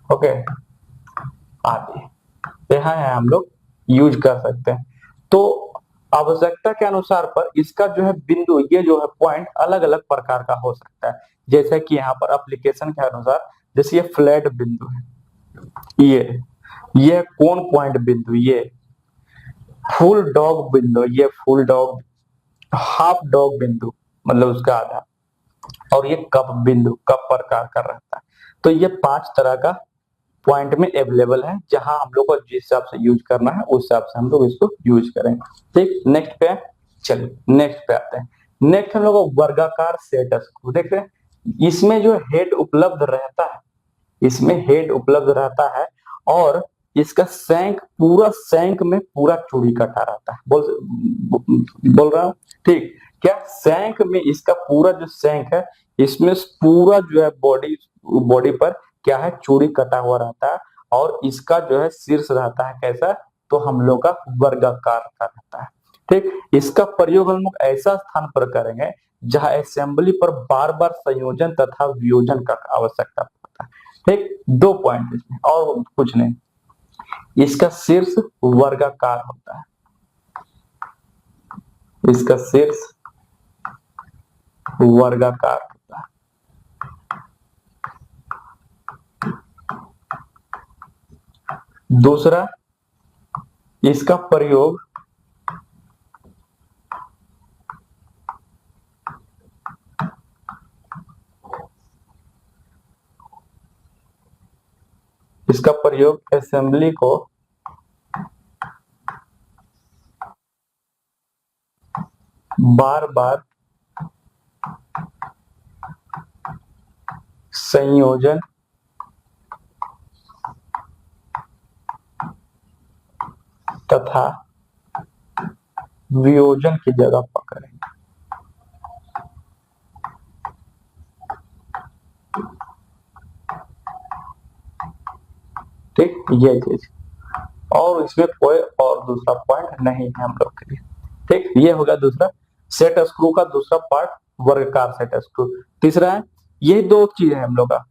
Speaker 1: ओके, आदि यहाँ है हम लोग यूज कर सकते हैं। तो आवश्यकता के अनुसार पर इसका जो है बिंदु, ये जो है पॉइंट अलग अलग प्रकार का हो सकता है। जैसे कि यहाँ पर एप्लीकेशन के अनुसार, जैसे ये फ्लैट बिंदु है, ये कोन पॉइंट बिंदु, ये फुल डॉग बिंदु, ये फुल डॉग, हाफ डॉग बिंदु मतलब उसका आधा, और ये कप बिंदु, कप प्रकार का रहता है। तो ये 5 तरह का पॉइंट में अवेलेबल है, जहां हम लोग को जिस हिसाब से यूज करना है उस हिसाब से हम लोग इसको यूज करेंगे। ठीक, नेक्स्ट पे चलिए, नेक्स्ट पे आते हैं। नेक्स्ट हम लोग वर्गाकार सेट स्क्रू देख रहे हैं। इसमें जो हेड उपलब्ध रहता है, इसमें हेड उपलब्ध रहता है, और इसका सैंक, पूरा सैंक में पूरा चूड़ी कटा रहता है। बोल रहा हूँ ठीक, क्या सैंक में इसका पूरा जो सैंक है, इसमें पूरा जो है बॉडी पर क्या है, चूड़ी कटा हुआ रहता है, और इसका जो है शीर्ष रहता है कैसा, तो हम लोग का वर्गाकार का रहता है। ठीक, इसका प्रयोग हम लोग ऐसा स्थान पर करेंगे जहां असेंबली पर बार बार संयोजन तथा वियोजन का आवश्यकता पड़ता है। ठीक, 2 पॉइंट इसमें, और कुछ नहीं। इसका शीर्ष वर्गाकार होता है, इसका शीर्ष वर्गाकार होता है। दूसरा, इसका प्रयोग असेंबली को बार बार संयोजन तथा वियोजन की जगह पकड़ेंगे। ठीक, ये चीज, और इसमें कोई और दूसरा पॉइंट नहीं है हम लोग के लिए। ठीक, ये हो गया दूसरा सेट स्क्रू का दूसरा पार्ट, वर्गाकार सेट स्क्रू। तीसरा है, ये 2 चीज है हम लोग का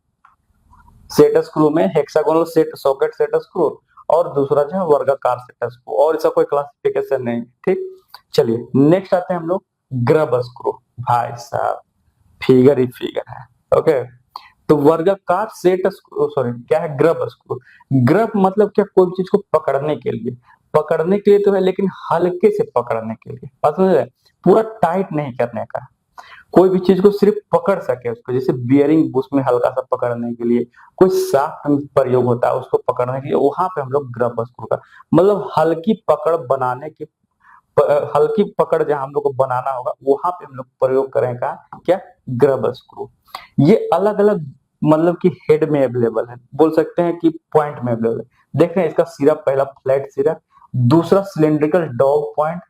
Speaker 1: सेट स्क्रू में, hexagonal set socket set screw, और दूसरा जो है वर्गाकार सेट स्क्रू, और इसका कोई क्लासिफिकेशन नहीं। ठीक, चलिए नेक्स्ट आते हैं हम लोग ग्रब स्क्रू। भाई साहब, फिगर ही फिगर है, ओके। तो वर्गाकार सेट स्क्रू, सॉरी क्या है, ग्रब स्क्रू। ग्रब मतलब क्या, कोई चीज को पकड़ने के लिए, पकड़ने के लिए तो है, लेकिन हल्के से पकड़ने के लिए, बात समझ रहे, पूरा टाइट नहीं करने का, कोई भी चीज को सिर्फ पकड़ सके उसको, जैसे बियरिंग बुश में हल्का सा पकड़ने के लिए, कोई साफ प्रयोग होता है उसको पकड़ने के लिए, वहां पे हम लोग ग्रब स्क्रू का मतलब हल्की पकड़ बनाने की, हल्की पकड़ जहां हम लोग को बनाना होगा वहां पे हम लोग प्रयोग करेंगे क्या, ग्रब स्क्रू। ये अलग अलग मतलब कि हेड में अवेलेबल है, बोल सकते हैं कि पॉइंट में अवेलेबल है। देख रहे हैं इसका सिरा, पहला फ्लैट सिरा, दूसरा cylindrical dog point,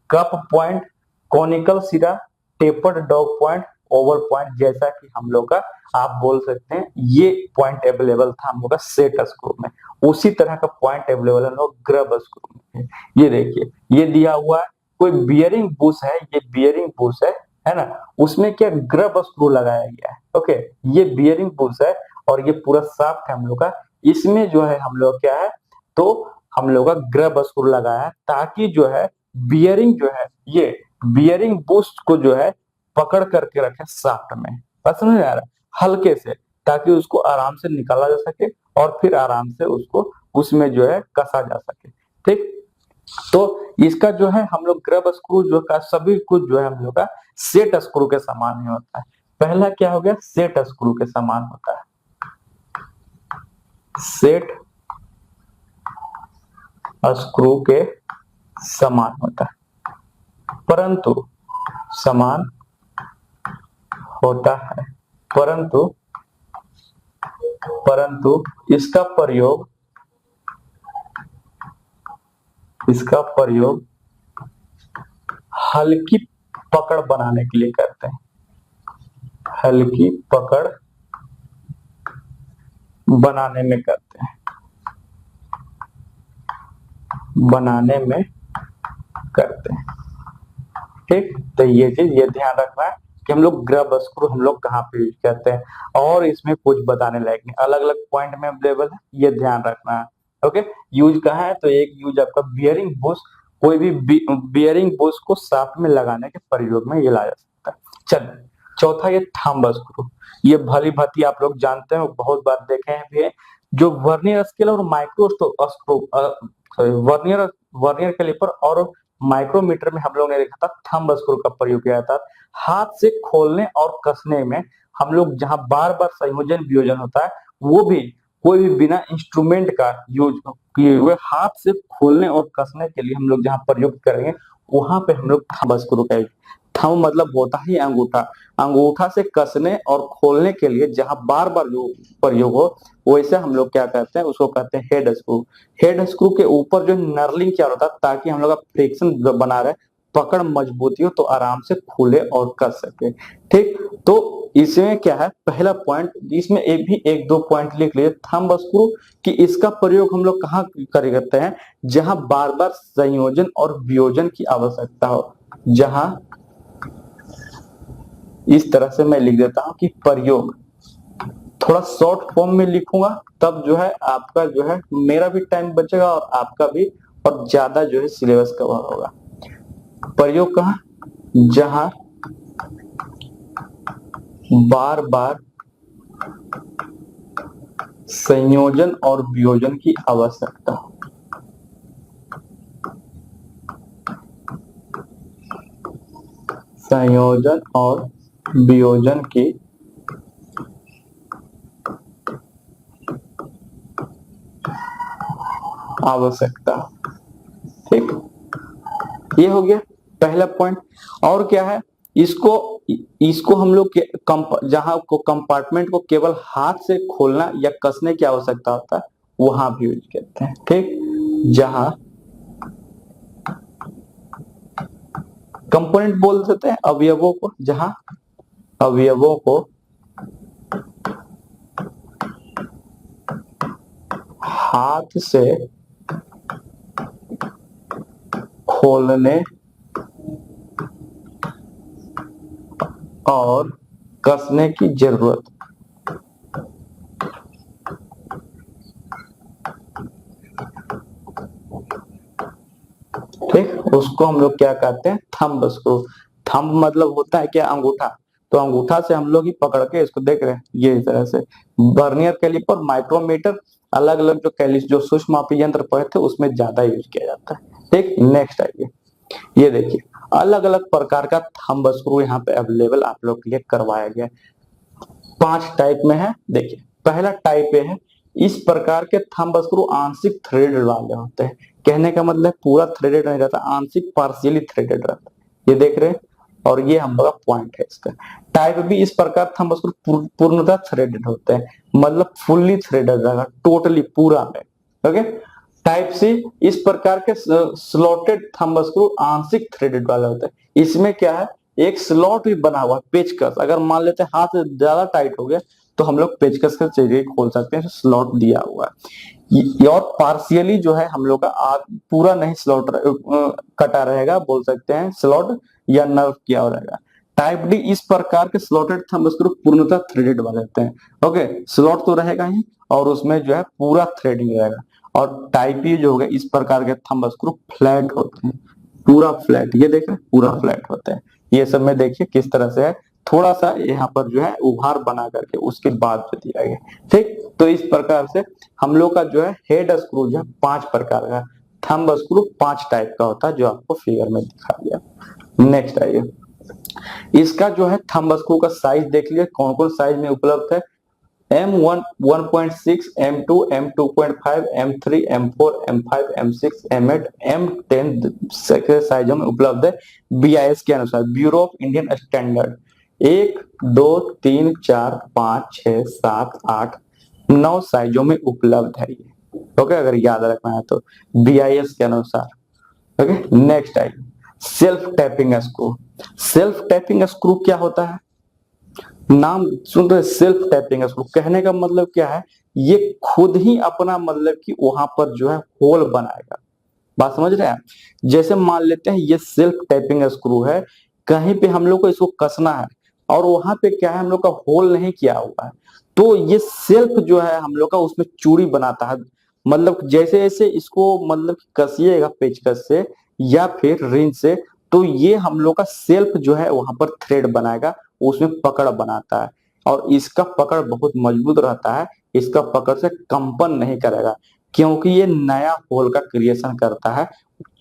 Speaker 1: cup point, conical सिरा, tapered dog point, oval point, जैसा कि हम लोग का आप बोल सकते हैं ये पॉइंट अवेलेबल था हम लोग का सेट स्क्रू में, उसी तरह का पॉइंट अवेलेबल है हम लोग ग्रब स्क्रू में। ये देखिए, ये दिया हुआ है, कोई बियरिंग बुश है, ये बियरिंग बुश है ना, उसमें क्या ग्रब स्क्रू लगाया गया है, ओके। ये बियरिंग बुश है, और ये पूरा साफ्ट है हम लोग का, इसमें जो है हम लोग क्या है, तो हम लोग का ग्रब स्क्रू लगाया है, ताकि जो है बियरिंग जो है, ये बियरिंग बुश को जो है पकड़ करके रखे साफ्ट में, बात समझ में आ रहा है, हल्के से, ताकि उसको आराम से निकाला जा सके, और फिर आराम से उसको उसमें जो है कसा जा सके। ठीक, तो इसका जो है हम लोग ग्रब स्क्रू जो का सभी कुछ जो है हम लोग का सेट स्क्रू के समान ही होता है। पहला क्या हो गया, सेट स्क्रू के समान होता है, सेट स्क्रू के समान होता है, परंतु समान होता है, परंतु परंतु इसका प्रयोग हल्की पकड़ बनाने के लिए करते हैं, हल्की पकड़ बनाने में करते हैं, बनाने में करते हैं। ठीक, तो ये चीज ये ध्यान रखना है कि हम लोग ग्रब स्क्रू हम लोग कहाँ पे यूज करते हैं, और इसमें कुछ बताने लायक नहीं, अलग अलग पॉइंट में अवेलेबल है, ये ध्यान रखना है। ओके, यूज कहाँ है, तो एक यूज आपका बियरिंग बुश, कोई भी बियरिंग बुश को साथ में लगाने के प्रयोग में ये लाया जा सकता है। चल, चौथा ये थंब स्क्रू, ये भली भांति आप लोग जानते हैं, बहुत बार देखे हैं भी है। जो वर्नियर स्केल और micro screw, vernier vernier calliper और माइक्रोमीटर में हम लोग ने देखा था थंब स्क्रू का प्रयोग किया था। हाथ से खोलने और कसने में हम लोग जहां बार बार संयोजन वियोजन होता है, वो भी कोई भी बिना इंस्ट्रूमेंट का यूज किए हुए हाथ से खोलने और कसने के लिए हम लोग जहां प्रयोग करेंगे, वहां पे हम लोग थंब स्क्रू का, थंब मतलब होता ही अंगूठा, अंगूठा से कसने और खोलने के लिए जहां बार बार जो प्रयोग हो, वैसे हम लोग क्या करते हैं, उसको कहते हैं हेड स्क्रू। हेड स्क्रू के ऊपर जो नर्लिंग क्या होता है, ताकि हम लोग का फ्रिक्शन बना रहे, पकड़ मजबूती हो, तो आराम से खुले और कस सके। ठीक, तो इसमें क्या है, पहला पॉइंट, इसमें एक दो पॉइंट लिख लीजिए थंब स्क्रू कि इसका प्रयोग हम लोग कहाँ करते हैं, जहां बार बार संयोजन और वियोजन की आवश्यकता हो। जहां इस तरह से मैं लिख देता हूं कि प्रयोग, थोड़ा शॉर्ट फॉर्म में लिखूंगा, तब जो है आपका जो है मेरा भी टाइम बचेगा और आपका भी, और ज्यादा जो है सिलेबस कवर होगा। प्रयोग कहाँ, जहां बार बार संयोजन और वियोजन की आवश्यकता, संयोजन और वियोजन की आवश्यकता। ठीक, ये हो गया पहला पॉइंट। और क्या है, इसको इसको हम लोग जहां को कंपार्टमेंट को केवल हाथ से खोलना या कसने की आवश्यकता होता है, वहां भी यूज करते हैं। ठीक, जहां कंपोनेंट बोल सकते हैं अवयवों को, जहां अवयवों को हाथ से खोलने और कसने की जरूरत। ठीक, उसको हम लोग क्या कहते हैं, थंब स्क्रू। थंब मतलब होता है क्या, अंगूठा, तो अंगूठा से हम लोग ही पकड़ के इसको देख रहे हैं, ये इस तरह से वर्नियर कैलिपर, माइक्रोमीटर, अलग अलग जो कैलिस जो सूक्ष्म मापी यंत्र पड़े थे, उसमें ज्यादा यूज किया जाता है। ठीक, नेक्स्ट आइए, ये देखिए अलग अलग प्रकार का थंब स्क्रू यहाँ पे अवेलेबल आप लोग के लिए करवाया गया, 5 टाइप में है। देखिए पहला टाइप है, इस प्रकार के थंब स्क्रू आंशिक थ्रेडेड वाले होते हैं। कहने का मतलब पूरा थ्रेडेड नहीं रहता, आंशिक पार्शियली थ्रेडेड रहता है, ये देख रहे हैं, और ये हम लोग पॉइंट है इसका। टाइप बी, इस प्रकार थंब स्क्रू पूर्णतः थ्रेडेड होते हैं, मतलब फुल्ली थ्रेडेड रहेगा, टोटली पूरा में। ओके, टाइप सी, इस प्रकार के स्लॉटेड थंब स्क्रू आंशिक थ्रेडेड वाले होते हैं। इसमें क्या है, एक स्लॉट भी बना हुआ, पेचकस, अगर मान लेते हैं हाथ ज्यादा टाइट हो गया, तो हम लोग पेचकस का जरिए खोल सकते हैं, स्लॉट दिया हुआ है। और पार्शियली जो है हम लोग का पूरा नहीं स्लॉट कटा रहेगा, बोल सकते हैं स्लॉट या नर्व किया हो रहेगा। टाइप डी, इस प्रकार के स्लॉटेड थंब स्क्रू पूर्णतः थ्रेडेड वाले होते हैं। ओके, स्लॉट तो रहेगा ही, और उसमें जो है पूरा थ्रेडिंग रहेगा। और टाइप ई जो हो गया, इस प्रकार के थंब स्क्रू फ्लैट होते हैं, पूरा फ्लैट, ये देख रहे हैं पूरा फ्लैट होते हैं। ये सब में देखिए किस तरह से है, थोड़ा सा यहाँ पर जो है उभार बना करके उसके बाद जो दिया गया। ठीक, तो इस प्रकार से हम लोग का जो है हेड स्क्रू जो है 5 प्रकार का, थंब स्क्रू 5 टाइप का होता है, जो आपको फिगर में दिखा दिया। नेक्स्ट आइए, इसका जो है थंब स्क्रू का साइज देख लिया, कौन कौन साइज में उपलब्ध है। M1 1.6, M2 M2.5, M3 M4 M5 M6 M8 M10 साइजों में उपलब्ध है BIS के अनुसार, ब्यूरो ऑफ इंडियन स्टैंडर्ड। 1 2 3 4 5 6 7 8 9 साइजों में उपलब्ध है ये। ओके, अगर याद रखना है तो BIS के अनुसार। ओके, नेक्स्ट आइए self tapping screw. Self tapping screw क्या होता है? नाम सुन रहे, सेल्फ टैपिंग स्क्रू कहने का मतलब क्या है? ये खुद ही अपना मतलब कि वहां पर जो है होल बनाएगा। बात समझ रहे हैं? जैसे मान लेते हैं ये सेल्फ टैपिंग स्क्रू है, कहीं पे हम लोग को इसको कसना है और वहां पे क्या है, हम लोग का होल नहीं किया हुआ है, तो ये सेल्फ जो है हम लोग का उसमें चूड़ी बनाता है। मतलब जैसे जैसे इसको मतलब कसिएगा पेचकस से या फिर रिंच से, तो ये हम लोग का सेल्फ जो है वहां पर थ्रेड बनाएगा, उसमें पकड़ बनाता है। और इसका पकड़ बहुत मजबूत रहता है, इसका पकड़ से कंपन नहीं करेगा, क्योंकि ये नया होल का क्रिएशन करता है,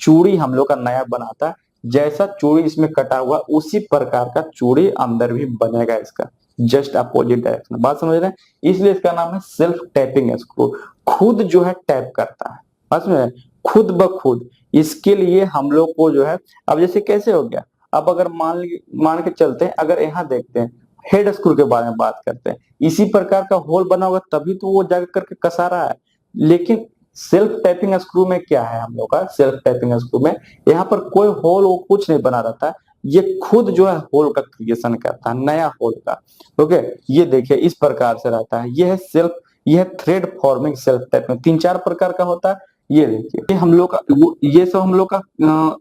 Speaker 1: चूड़ी हम लोग का नया बनाता है। जैसा चूड़ी इसमें कटा हुआ उसी प्रकार का चूड़ी अंदर भी बनेगा इसका, जस्ट अपोजिट डायरेक्शन। बात समझ रहे हैं? इसलिए इसका नाम है सेल्फ टैपिंग स्क्रू। खुद जो है टैप करता है, बात समझ रहे हैं? खुद ब खुद। इसके लिए हम लोग को जो है, अब जैसे कैसे हो गया, अब अगर मान के चलते हैं, अगर यहाँ देखते हैं हेड स्क्रू के बारे में बात करते हैं, इसी प्रकार का होल बना होगा तभी तो वो जाकर करके कसा रहा है। लेकिन सेल्फ टैपिंग स्क्रू में क्या है, हम लोग का सेल्फ टैपिंग स्क्रू में यहाँ पर कोई होल वो कुछ नहीं बना रहता है, ये खुद जो है होल का क्रिएशन करता है, नया होल का। ओके, ये देखिए इस प्रकार से रहता है, ये है सेल्फ, ये है थ्रेड फॉर्मिंग सेल्फ टैपिंग। 3-4 प्रकार का होता है। ये देखिए ये हम लोग का ये सब हम लोग का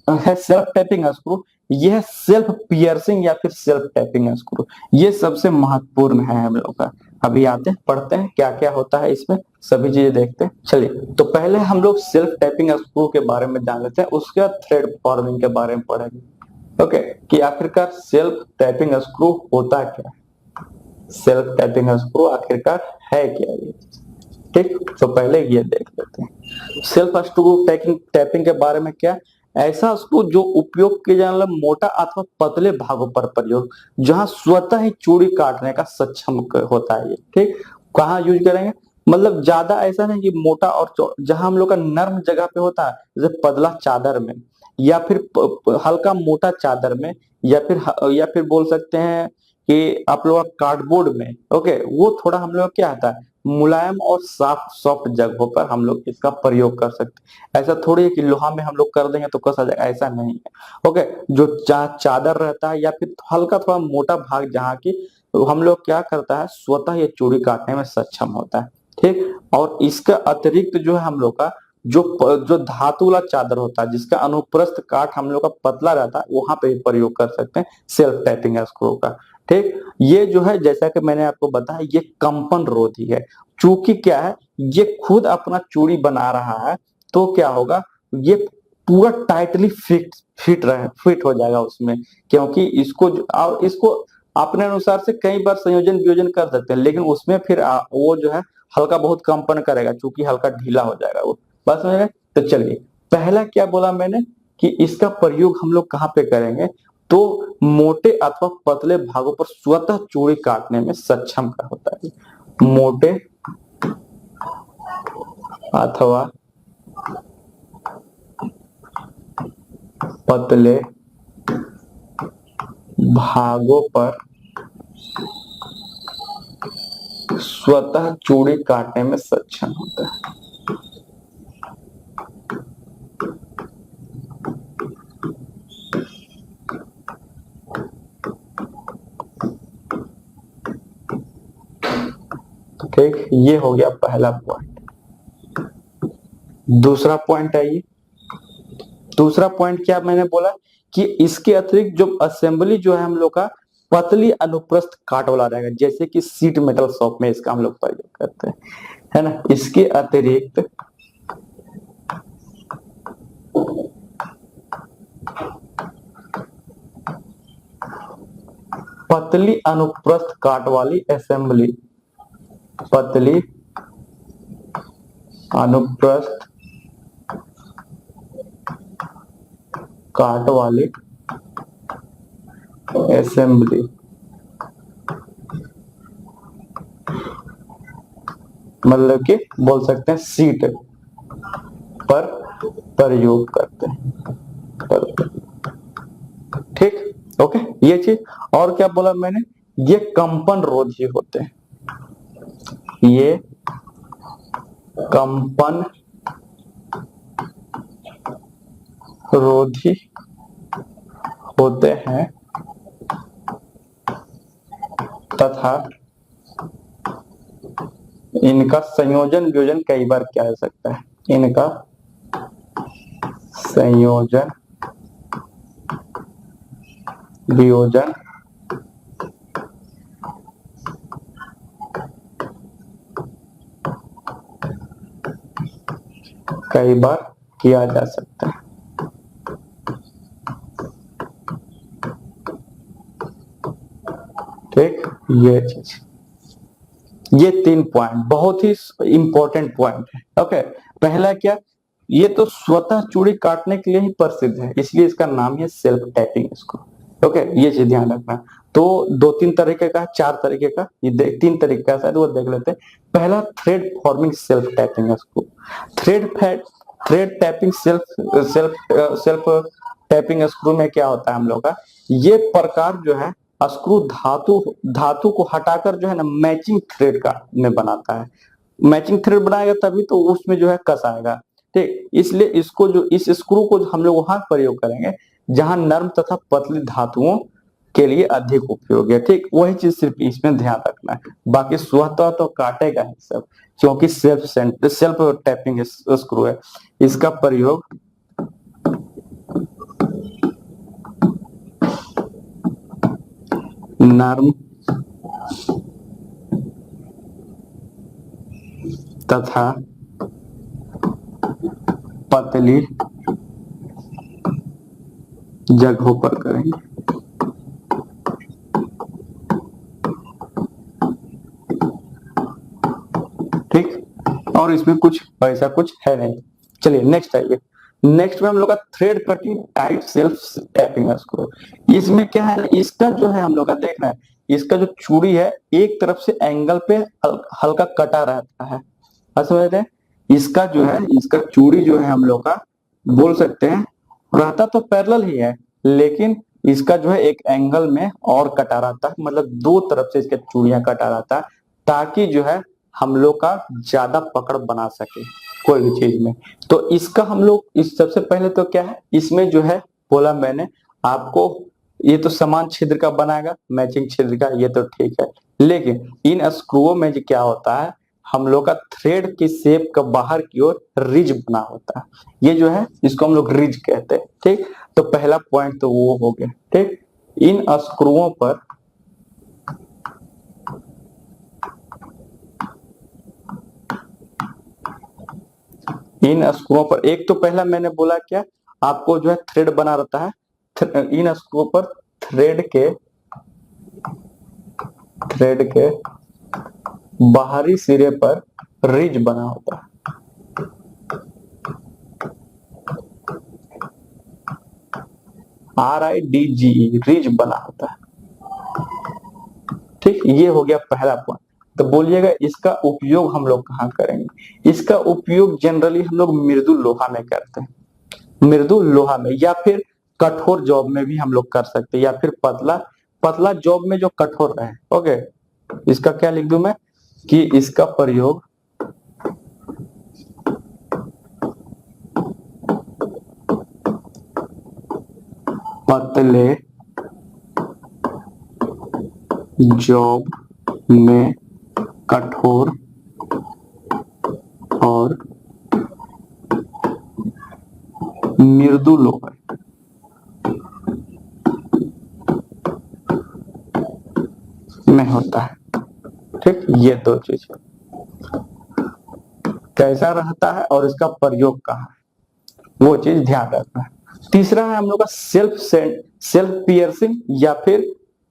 Speaker 1: है सेल्फ टैपिंग स्क्रू। ये है सेल्फ पियर्सिंग या फिर सेल्फ टैपिंग स्क्रू। ये सबसे महत्वपूर्ण है हम लोग का। अभी आते हैं, पढ़ते हैं क्या क्या होता है इसमें, सभी चीजें देखते हैं। चलिए, तो पहले हम लोग सेल्फ टैपिंग स्क्रू के बारे में जान लेते हैं, उसके बाद थ्रेड फॉर्मिंग के बारे में पढ़ेंगे। ओके, कि आखिरकार सेल्फ टैपिंग स्क्रू होता क्या है, सेल्फ टैपिंग स्क्रू आखिरकार है क्या ये। ठीक, तो पहले ये देख लेते हैं सेल्फ स्क्रू टैपिंग के बारे में। क्या ऐसा स्क्रू जो उपयोग किए जाने वाले मोटा अथवा पतले भागों पर प्रयोग, जहां स्वतः ही चूड़ी काटने का सक्षम होता है ये। ठीक, कहाँ यूज करेंगे, मतलब ज्यादा ऐसा नहीं कि मोटा और जहां हम लोग का नर्म जगह पे होता है, जैसे पतला चादर में या फिर हल्का मोटा चादर में, या फिर बोल सकते हैं कि आप लोग कार्डबोर्ड में। ओके, वो थोड़ा हम लोग क्या आता है मुलायम और सॉफ्ट जगहों पर हम लोग इसका प्रयोग कर सकते हैं। ऐसा थोड़ी है कि लोहा में हम लोग कर देंगे तो कसा जाएगा, ऐसा नहीं है। ओके, जो चादर रहता है या फिर हल्का थोड़ा मोटा भाग जहाँ की, हम लोग क्या करता है स्वतः ये चूड़ी काटने में सक्षम होता है। ठीक, और इसका अतिरिक्त जो है हम लोग का जो धातु वाला चादर होता है, जिसका अनुप्रस्थ काट हम लोग का पतला रहता है, वहां पे भी प्रयोग कर सकते हैं सेल्फ टैपिंग स्क्रू का। ठीक, ये जो है जैसा कि मैंने आपको बताया, ये कंपन रोधी है। चूंकि क्या है, ये खुद अपना चूड़ी बना रहा है, तो क्या होगा, ये पूरा टाइटली फिट हो जाएगा उसमें, क्योंकि इसको अपने अनुसार से कई बार संयोजन वियोजन कर सकते हैं, लेकिन उसमें फिर वो जो है हल्का बहुत कंपन करेगा, चूंकि हल्का ढीला हो जाएगा वो। बस समझ गए? तो चलिए, पहला क्या बोला मैंने कि इसका प्रयोग हम लोग कहाँ पे करेंगे, तो मोटे अथवा पतले भागों पर स्वतः चूड़ी काटने में सक्षम का होता है। मोटे अथवा पतले भागों पर स्वतः चूड़ी काटने में सक्षम होता है। ठीक, ये हो गया पहला पॉइंट। दूसरा पॉइंट है ये, दूसरा पॉइंट क्या मैंने बोला कि इसके अतिरिक्त जो असेंबली जो है हम लोग का पतली अनुप्रस्थ काट वाला रहेगा, जैसे कि सीट मेटल शॉप में इसका हम लोग प्रयोग करते हैं, है ना। इसके अतिरिक्त पतली अनुप्रस्थ काट वाली असेंबली, पतली अनुप्रस्थ काट वाली असेंबली मतलब कि बोल सकते हैं सीट पर प्रयोग करते हैं। ठीक, ओके, ये चीज। और क्या बोला मैंने, ये कंपन रोधी होते हैं, ये कंपन रोधी होते हैं तथा इनका संयोजन वियोजन कई बार किया जा सकता है। इनका संयोजन वियोजन कई बार किया जा सकता है। ठीक, ये चीज, ये 3 पॉइंट बहुत ही इंपॉर्टेंट पॉइंट है। ओके, पहला क्या, ये तो स्वतः चूड़ी काटने के लिए ही प्रसिद्ध है, इसलिए इसका नाम है सेल्फ टैपिंग स्क्रू। ओके, ये चीज ध्यान रखना। तो 2-3 तरीके का, 4 तरीके का, ये 3 तरीके का शायद, वो देख लेते हैं। पहला, thread forming self tapping screw. Thread tapping self tapping screw में क्या होता है हम लोग का, ये प्रकार जो है स्क्रू धातु को हटाकर जो है ना मैचिंग थ्रेड का में बनाता है। मैचिंग थ्रेड बनाएगा तभी तो उसमें जो है कस आएगा। ठीक, इसलिए इसको जो इस स्क्रू को हम लोग वहां प्रयोग करेंगे जहां नर्म तथा पतली धातुओं के लिए अधिक उपयोग है। ठीक, वही चीज सिर्फ इसमें ध्यान रखना है, बाकी स्वतः तो काटेगा ही सब, क्योंकि सेल्फ टैपिंग स्क्रू है। इसका प्रयोग नर्म तथा पतली जगहों पर करेंगे। ठीक, और इसमें कुछ ऐसा कुछ है नहीं। चलिए नेक्स्ट आइए। नेक्स्ट में हम लोग का thread cutting type self tapping screw. इसमें क्या है, इसका जो है हम लोग का देखना है, इसका जो चूड़ी है एक तरफ से एंगल पे हल्का कटा रहता है, समझ रहे हैं। इसका जो है, इसका चूड़ी जो है हम लोग का बोल सकते हैं रहता तो पैरेलल ही है, लेकिन इसका जो है एक एंगल में और कटा रहता है, मतलब 2 तरफ से इसके चूड़ियां कटा रहता है, ताकि जो है हम लोग का ज्यादा पकड़ बना सके कोई भी चीज में। तो इसका हम लोग इस सबसे पहले तो क्या है, इसमें जो है बोला मैंने आपको, ये तो समान छिद्र का बनाएगा, मैचिंग छिद्र का, ये तो ठीक है। लेकिन इन स्क्रूओं में जो क्या होता है, हम लोग का थ्रेड की शेप का बाहर की ओर रिज बना होता है, ये जो है इसको हम लोग रिज कहते हैं। ठीक, तो पहला पॉइंट तो वो हो गया। ठीक, इन स्क्रूओं पर एक तो पहला मैंने बोला क्या, आपको जो है थ्रेड बना रहता है, इन स्क्रूओं पर थ्रेड के बाहरी सिरे पर रिज बना होता है। RIDGE, रिज बना होता है। ठीक, ये हो गया पहला पॉइंट। तो बोलिएगा इसका उपयोग हम लोग कहाँ करेंगे। इसका उपयोग जनरली हम लोग मृदु लोहा में करते हैं, मृदु लोहा में, या फिर कठोर जॉब में भी हम लोग कर सकते हैं, या फिर पतला जॉब में जो कठोर रहे। ओके, इसका क्या लिख दूं मैं कि इसका प्रयोग पतले जॉब में कठोर और मृदु लोहा में होता है। ठीक, ये 2 चीज कैसा रहता है और इसका प्रयोग कहाँ है, वो चीज ध्यान रखना है। तीसरा है हम लोग का सेल्फ पियर्सिंग या फिर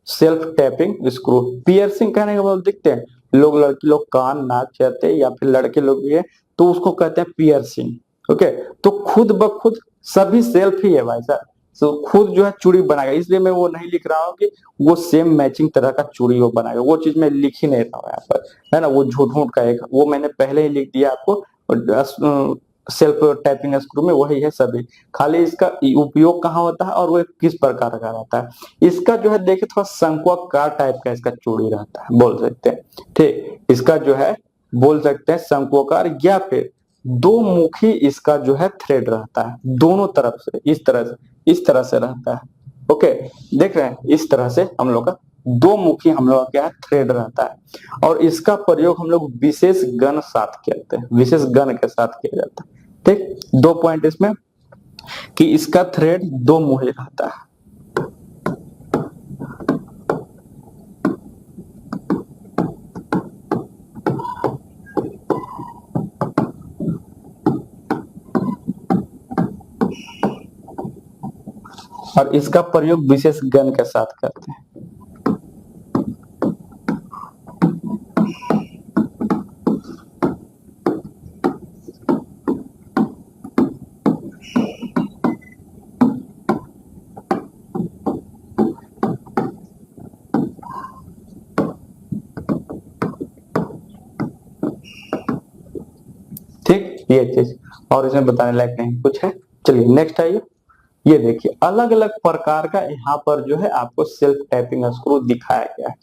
Speaker 1: सेल्फ टैपिंग स्क्रू। पियर्सिंग कहने के बाद दिखते हैं लोग, लड़की लोग कान नाक चाहते हैं, या फिर लड़के लोग भी है तो उसको कहते हैं पियर्सिंग। ओके, तो खुद ब खुद सभी सेल्फ ही है भाई साहब, तो खुद जो है चूड़ी बनाएगा, इसलिए मैं वो नहीं लिख रहा हूँ कि वो सेम मैचिंग तरह का चूड़ी वो बनाएगा, वो चीज मैं लिख ही नहीं रहा हूँ यहाँ पर, है ना। वो झूठ का एक, वो मैंने पहले ही लिख दिया आपको। सेल्फ टैपिंग स्क्रू में वही है सभी, खाली इसका उपयोग कहाँ होता है और वो किस प्रकार का रहता है। इसका जो है देखिए थोड़ा शंक्वाकार टाइप का इसका चूड़ी रहता है, बोल सकते हैं। ठीक, इसका जो है बोल सकते हैं शंक्वाकार, या फिर दो मुखी इसका जो है थ्रेड रहता है, दोनों तरफ से इस तरह से रहता है। ओके, देख रहे हैं, इस तरह से हम लोग का दो मुखी हम लोग का क्या है, थ्रेड रहता है। और इसका प्रयोग हम लोग विशेष गन साथ करते हैं, विशेष गन के साथ किया जाता है। ठीक, 2 पॉइंट इसमें कि इसका थ्रेड दो मुहे रहता है। और इसका प्रयोग विशेष गन के साथ करते हैं। ठीक, ये चीज और इसमें बताने लायक नहीं कुछ है। चलिए नेक्स्ट आइए, ये देखिए अलग अलग प्रकार का यहाँ पर जो है आपको सेल्फ टैपिंग स्क्रू दिखाया गया है।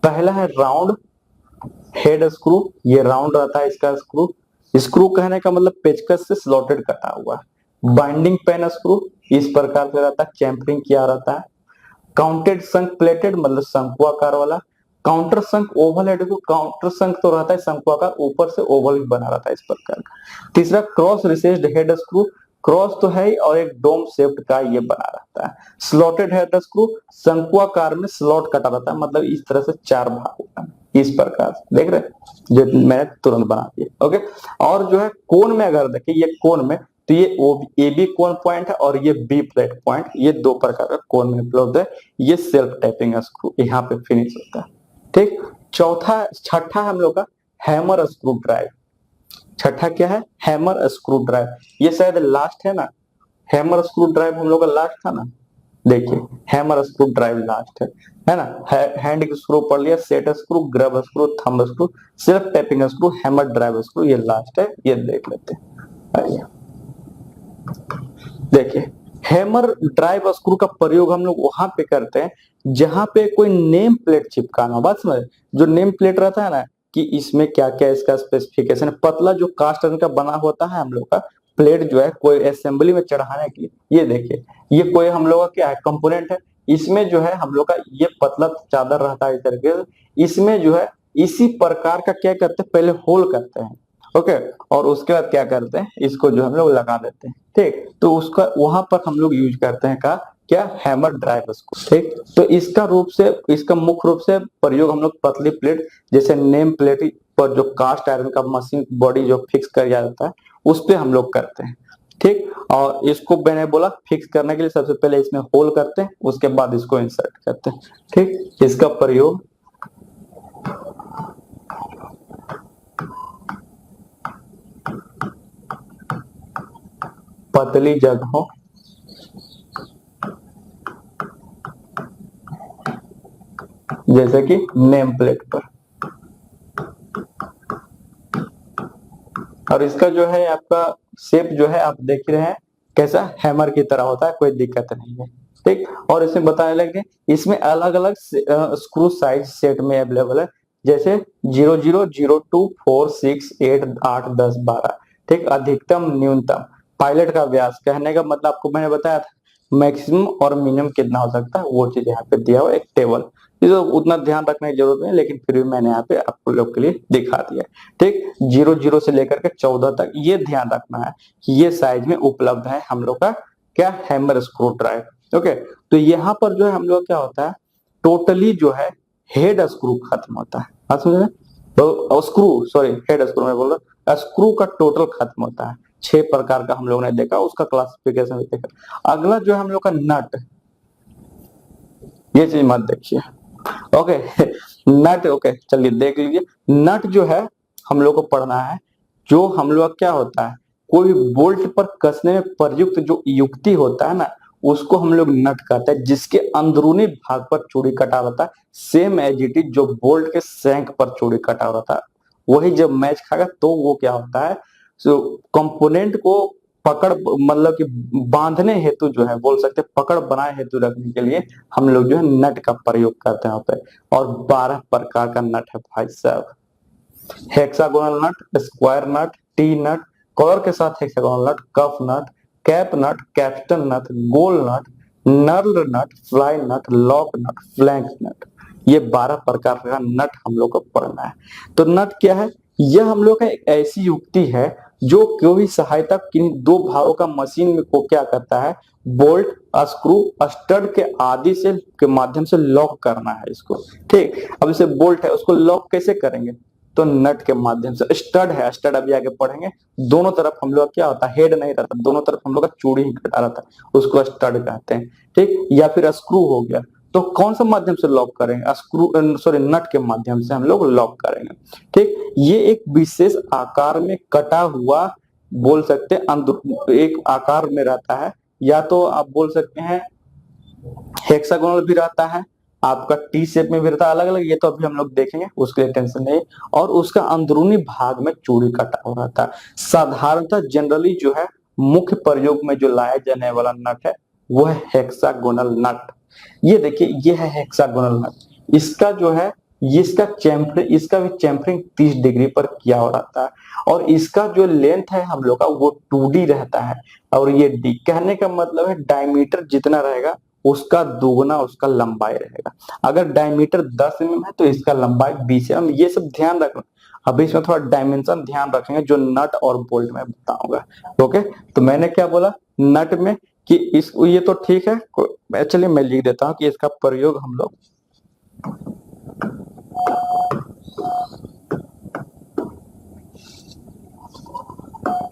Speaker 1: पहला है राउंड हेड स्क्रू, ये राउंड रहता है इसका स्क्रू। स्क्रू कहने का मतलब पेचकस से स्लॉटेड कटा हुआ है। बाइंडिंग पेन स्क्रू इस प्रकार से रहता है, चैम्फरिंग किया रहता है। काउंटेड संक प्लेटेड मतलब शंकुआकार वाला। काउंटर संक ओवल हेड को, काउंटर संक तो रहता है शंकुआकार, ऊपर से ओवल भी बना रहता है इस प्रकार का। तीसरा cross richest head screw, cross तो है और एक डोम शेप्ड का ये बना रहता है। स्लॉटेड हेड स्क्रू शंकुआकार में स्लॉट कटा रहता है, मतलब इस तरह से 4 भाग होता है इस प्रकार से, देख रहे हैं जो मैंने तुरंत बना दिया। ओके, और जो है कोन में अगर देखें, ये कोन में तो ये ए बी कोन पॉइंट है और ये बी प्लेट पॉइंट, ये 2 प्रकार का कोन में उपलब्ध है। ये सेल्फ टैपिंग स्क्रू यहाँ पे फिनिश होता है। ठीक, छठा हम लोग का हैमर स्क्रू ड्राइव। छठा क्या है, हैमर स्क्रू ड्राइव। ये शायद लास्ट है ना, हैमर स्क्रू ड्राइव हम लोग का लास्ट था ना। देखिए हैमर स्क्रू ड्राइव लास्ट है ना। हैंड स्क्रू पढ़ लिया, set screw, grub screw, thumb screw, self tapping screw, hammer drive screw, ये लास्ट है, ये देख लेते हैं। आइए देखिए, हैमर ड्राइव स्क्रू का प्रयोग हम लोग वहां पे करते हैं जहां पे कोई नेम प्लेट चिपकाना, बात समझ। जो नेम प्लेट रहता है ना कि इसमें क्या क्या इसका स्पेसिफिकेशन है, पतला जो कास्ट आयरन का बना होता है हम लोग का प्लेट जो है कोई असेंबली में चढ़ाने के लिए, ये देखिए ये कोई हम लोग का क्या है, कंपोनेंट है। इसमें जो है हम लोग का ये पतला चादर रहता है इस तरीके से। इसमें जो है इसी प्रकार का क्या करते हैं, पहले होल करते हैं। ओके, और उसके बाद क्या करते हैं, इसको जो हम लोग लगा देते हैं। ठीक, तो उसका वहां पर हम लोग यूज करते हैं का क्या, हैमर ड्राइव स्क्रू। ठीक, तो इसका मुख्य रूप से प्रयोग हम लोग पतली प्लेट जैसे नेम प्लेट पर जो कास्ट आयरन का मशीन बॉडी जो फिक्स कर जाता है उस पे हम लोग करते हैं। ठीक, और इसको मैंने बोला फिक्स करने के लिए सबसे पहले इसमें होल करते हैं, उसके बाद इसको इंसर्ट करते हैं। ठीक, इसका प्रयोग पतली जगहों जैसे कि नेम प्लेट पर, और इसका जो है आपका शेप जो है आप देख रहे हैं कैसा हैमर की तरह होता है, कोई दिक्कत नहीं है। ठीक, और इसमें बताने लगे इसमें अलग अलग स्क्रू साइज सेट में अवेलेबल है, जैसे 0 0 0 2 4 6 8 8 10 12। ठीक, अधिकतम न्यूनतम पायलट का व्यास कहने का मतलब आपको मैंने बताया था मैक्सिमम और मिनिमम कितना हो सकता है, वो चीज यहाँ पे दिया हुआ एक टेबल। इसे उतना ध्यान रखने की जरूरत नहीं, लेकिन फिर भी मैंने यहाँ पे आप लोग के लिए दिखा दिया। ठीक, 0 से लेकर के 14 तक ये ध्यान रखना है कि ये साइज में उपलब्ध है हम लोग का क्या, हैमर स्क्रू ड्राइव। ओके, तो यहाँ पर जो है हम लोग क्या होता है, टोटली जो है हेड स्क्रू खत्म होता है। बात समझ रहे, तो स्क्रू सॉरी हेड स्क्रू में बोल रहा, स्क्रू का टोटल खत्म होता है। 6 प्रकार का हम लोग ने देखा, उसका क्लासिफिकेशन भी देखा। अगला जो है हम लोग का नट, ये चीज मत देखिए। ओके नट, ओके चलिए देख लीजिए। नट जो है हम लोग को पढ़ना है, जो हम लोग क्या होता है, कोई बोल्ट पर कसने में प्रयुक्त जो युक्ति होता है ना, उसको हम लोग नट कहते हैं, जिसके अंदरूनी भाग पर चूड़ी कटा रहता है, सेम एज इट इज जो बोल्ट के सैंक पर चूड़ी कटा रहता है, वही जब मैच खाएगा तो वो क्या होता है, जो कंपोनेंट को पकड़ मतलब कि बांधने हेतु जो है बोल सकते हैं, पकड़ बनाए हेतु रखने के लिए हम लोग जो है नट का प्रयोग करते हैं यहाँ पे। और 12 प्रकार का नट है भाई साहब, हेक्सागोनल नट, स्क्वायर नट, टी नट, कॉलर के साथ हेक्सागोनल नट, कफ नट, कैप नट, कैप्स्टन नट, गोल नट, नर्ल नट, फ्लाई नट, लॉक नट, फ्लैंक नट। ये 12 प्रकार का नट हम लोग को पढ़ना है। तो नट क्या है? यह हम लोग का एक ऐसी युक्ति है जो कोई सहायता किन दो भागों का मशीन में को क्या करता है, बोल्ट, स्क्रू, स्टड के आदि से के माध्यम से लॉक करना है इसको। ठीक, अब इसे बोल्ट है, उसको लॉक कैसे करेंगे? तो नट के माध्यम से। स्टड है, स्टड अभी आगे पढ़ेंगे। दोनों तरफ हम लोग क्या होता है, हेड नहीं रहता, दोनों तरफ हम लोग का चूड़ी ही कटा रहता है, उसको स्टड कहते हैं। ठीक, या फिर स्क्रू हो गया, तो कौन सा माध्यम से लॉक करेंगे? स्क्रू सॉरी नट के माध्यम से हम लोग लॉक करेंगे। ठीक, ये एक विशेष आकार में कटा हुआ, बोल सकते हैं एक आकार में रहता है, या तो आप बोल सकते हैं हेक्सागोनल भी रहता है, आपका टी शेप में भी रहता है, अलग अलग, ये तो अभी हम लोग देखेंगे, उसके लिए टेंशन नहीं। और उसका अंदरूनी भाग में चूड़ी कटा हुआ रहता है। साधारणतः जनरली जो है मुख्य प्रयोग में जो लाया जाने वाला नट है वो है हेक्सागोनल नट। ये देखिए, ये है हेक्सागोनल नट। इसका जो है इसका भी चैम्फरिंग 30 डिग्री पर किया हो रहता है, और इसका जो लेंथ है हम लोग का वो 2D रहता है, और ये डी कहने का मतलब है डायमीटर जितना रहेगा उसका दोगुना उसका लंबाई रहेगा। अगर डायमीटर 10 mm है तो इसका लंबाई 20 mm। ये सब ध्यान रखना, अभी इसमें थोड़ा डायमेंशन ध्यान रखेंगे जो नट और बोल्ट में बताऊंगा। ओके, तो मैंने क्या बोला नट में कि इस ये तो ठीक है, चलिए मैं लिख देता हूँ कि इसका प्रयोग हम लोग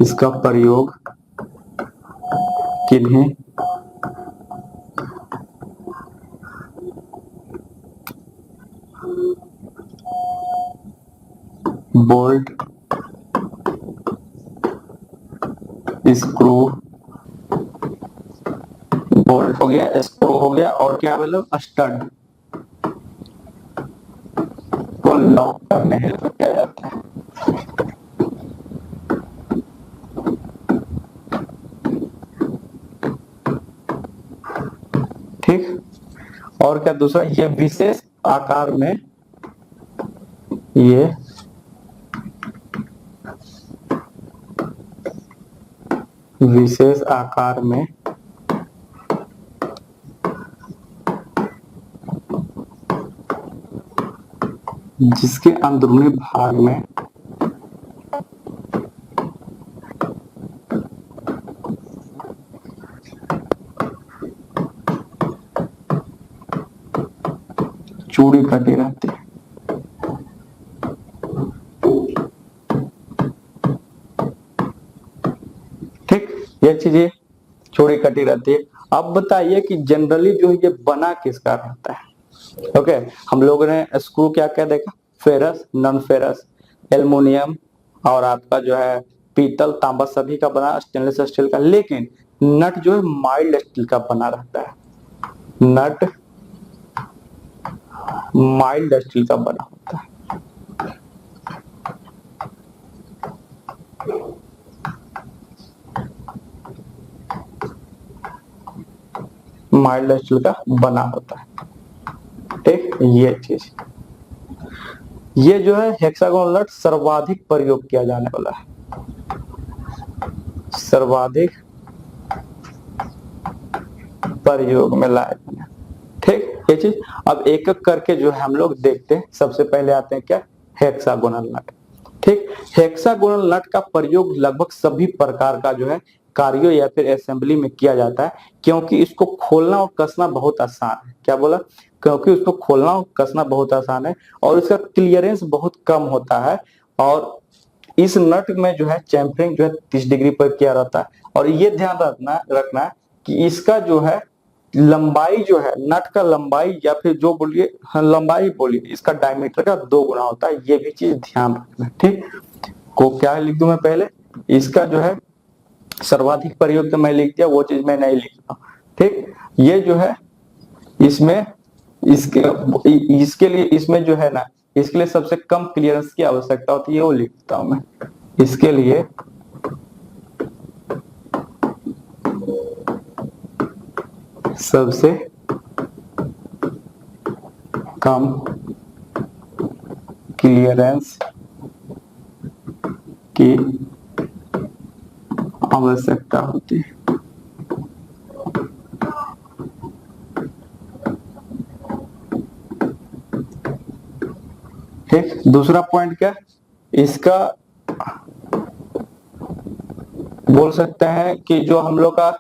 Speaker 1: इसका प्रयोग किन्हीं बोल्ट, स्क्रू, बोल्ट हो गया, स्क्रू हो गया, और क्या बोलो स्टड को लॉक करने हेतु किया जाता है। ठीक, और क्या दूसरा, ये विशेष आकार में, ये विशेष आकार में जिसके अंदरूनी भाग में चूड़ी कटी रहती है। ठीक, ये चीजें चूड़ी कटी रहती है। अब बताइए कि जनरली जो ये बना किसका रहता है? ओके, हम लोगों ने स्क्रू क्या क्या देखा, फेरस, नॉन फेरस, एल्युमिनियम, और आपका जो है पीतल, तांबा, सभी का बना, स्टेनलेस स्टील का। लेकिन नट जो है माइल्ड स्टील का बना रहता है। नट माइल्ड स्टील का बना होता है। माइल्ड स्टील का बना होता है। ठीक, ये चीज, ये जो है हेक्सागोनल नट सर्वाधिक प्रयोग किया जाने वाला है, सर्वाधिक प्रयोग में लाया जाना। ठीक, ये चीज अब एक एक करके जो है हम लोग देखते हैं। सबसे पहले आते हैं क्या, हेक्सागोनल नट। ठीक, हेक्सागोनल नट का प्रयोग लगभग सभी प्रकार का जो है कार्यों या फिर असेंबली में किया जाता है, क्योंकि इसको खोलना और कसना बहुत आसान है। क्या बोला? क्योंकि उसको खोलना और कसना बहुत आसान है, और इसका क्लियरेंस बहुत कम होता है। और इस नट में जो है चैम्फरिंग जो है 30 डिग्री पर किया रहता है। और ये ध्यान रखना कि इसका जो है लंबाई जो है, नट का लंबाई, या फिर जो बोलिए, हाँ, लंबाई बोलिए, इसका डायमीटर का 2 गुना होता है। ये भी चीज ध्यान रखना। ठीक, को क्या लिख दूं मैं पहले, इसका जो है सर्वाधिक प्रयोग तो मैं लिख दिया, वो चीज मैं नहीं लिखता। ठीक, ये जो है इसमें इसके लिए इसमें जो है ना, इसके लिए सबसे कम क्लियरेंस की आवश्यकता होती है, वो लिखता हूं मैं। इसके लिए सबसे कम क्लियरेंस की आवश्यकता होती है। ठीक, दूसरा पॉइंट क्या, इसका बोल सकते हैं कि जो हम लोग का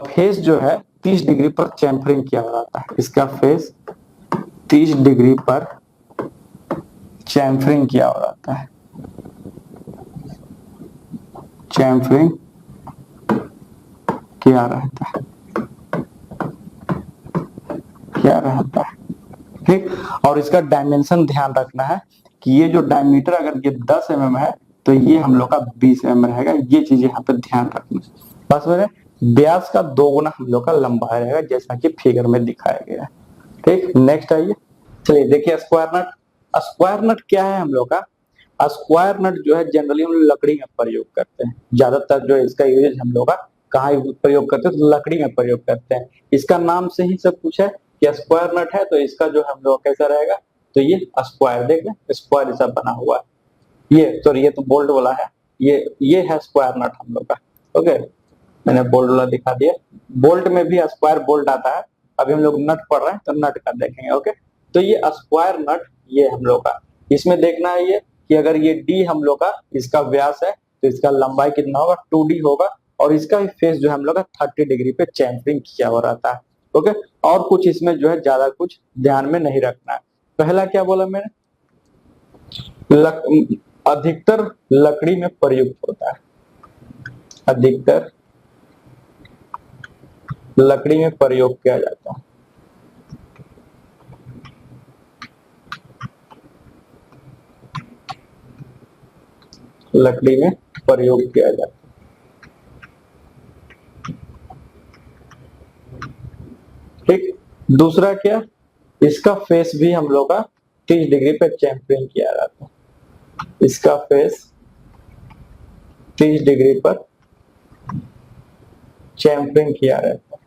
Speaker 1: फेस जो है 30 डिग्री पर चैम्फरिंग किया जाता है। इसका फेस 30 डिग्री पर चैम्फरिंग किया जाता है। चैम्फरिंग किया रहता है, क्या रहता है। ठीक, और इसका डायमेंशन ध्यान रखना है कि ये जो डायमीटर अगर ये 10 mm है तो ये हम लोग का 20 mm रहेगा। ये चीज यहाँ पे ध्यान रखना। बस मेरे व्यास का 2 गुना हम लोग का लंबाई रहेगा, जैसा कि फिगर में दिखाया गया है। ठीक, नेक्स्ट आइए, चलिए देखिए स्क्वायर नट। स्क्वायर नट क्या है हम लोग का, स्क्वायर नट जो है जनरली हम लोग लकड़ी में प्रयोग करते हैं। ज्यादातर जो है इसका यूज हम लोग का कहाँ प्रयोग करते हैं, तो लकड़ी में प्रयोग करते हैं। इसका नाम से ही सब कुछ है कि स्क्वायर नट है, तो इसका जो हम लोग कैसा रहेगा, तो ये स्क्वायर, देख लें स्क्वायर जैसा बना हुआ है। ये सॉरी, ये तो बोल्ट वाला है, ये है स्क्वायर नट हम लोग का। ओके, मैंने बोल्ट वाला दिखा दिया। बोल्ट में भी स्क्वायर बोल्ट आता है। अभी हम लोग नट पढ़ रहे हैं तो नट का देखेंगे। ओके, तो ये स्क्वायर नट ये हम लोग का, इसमें देखना है ये कि अगर ये डी हम लोग का इसका व्यास है तो इसका लंबाई कितना होगा, 2D होगा। और इसका भी फेस जो है हम लोग का 30 डिग्री पे चैम्फरिंग किया हो रहता है। ओके, और कुछ इसमें जो है ज्यादा कुछ ध्यान में नहीं रखना है। पहला क्या बोला मैंने, अधिकतर लकड़ी में प्रयुक्त होता है। अधिकतर लकड़ी में प्रयोग किया जाता है। लकड़ी में प्रयोग किया जाता है। ठीक, दूसरा क्या, इसका फेस भी हम लोग का 30 डिग्री पे चैम्फरिंग किया जाता है। इसका फेस 30 डिग्री पर चैम्फरिंग किया रहता है।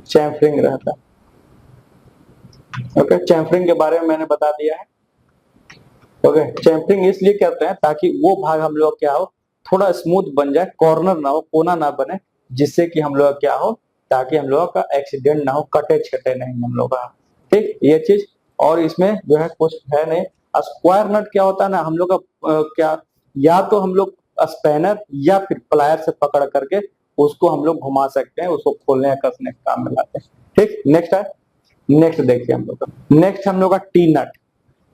Speaker 1: चैम्फरिंग रहता है। ओके, चैम्फरिंग के बारे में मैंने बता दिया है। ओके, चैम्फरिंग इसलिए करते हैं ताकि वो भाग हम लोग क्या हो, थोड़ा स्मूथ बन जाए, कॉर्नर ना हो, कोना ना बने, जिससे कि हम लोग क्या हो, ताकि हम लोग का एक्सीडेंट ना हो, कटे छटे नहीं हम लोग का। ठीक, ये चीज। और इसमें जो है कुछ है नहीं। स्क्वायर नट क्या होता है ना, हम लोग का क्या, या तो हम लोग स्पैनर या फिर प्लायर से पकड़ करके उसको हम लोग घुमा सकते हैं, उसको खोलने या कसने का काम में लाते हैं। ठीक, नेक्स्ट है, नेक्स्ट देखिए हम लोग का, नेक्स्ट हम लोग का टी नट।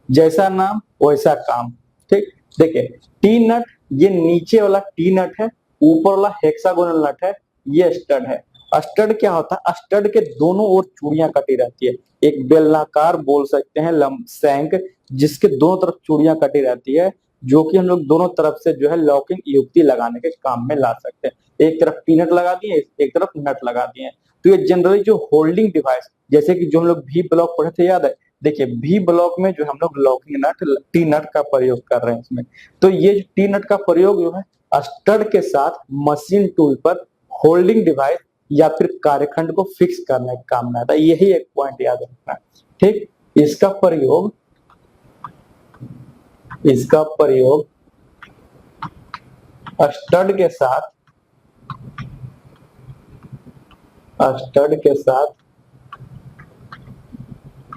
Speaker 1: जैसा नाम वैसा काम। ठीक, देखिए टी नट, ये नीचे वाला टी नट है, ऊपर वाला हेक्सागोनल नट है, ये स्टड है। स्टड क्या होता है, स्टड के दोनों ओर चूड़ियां कटी रहती है। एक बेलनाकार बोल सकते हैं शैंक, जिसके दोनों तरफ चूड़ियां कटी रहती है, जो कि हम लोग दोनों तरफ से जो है लॉकिंग युक्ति लगाने के काम में ला सकते हैं। एक तरफ टी नट लगा दिए, एक तरफ नट लगा दिए। तो ये जनरली जो होल्डिंग डिवाइस, जैसे कि जो हम लोग भी ब्लॉक पढ़े थे, याद है, देखिए भी ब्लॉक में जो हम लोग लॉकिंग नट टी नट का प्रयोग कर रहे हैं इसमें। तो ये टी नट का प्रयोग जो है स्टड के साथ मशीन टूल पर होल्डिंग डिवाइस या फिर कार्यखंड को फिक्स करने का काम में आता है। यही एक पॉइंट याद रखना है। ठीक, इसका प्रयोग स्टड के साथ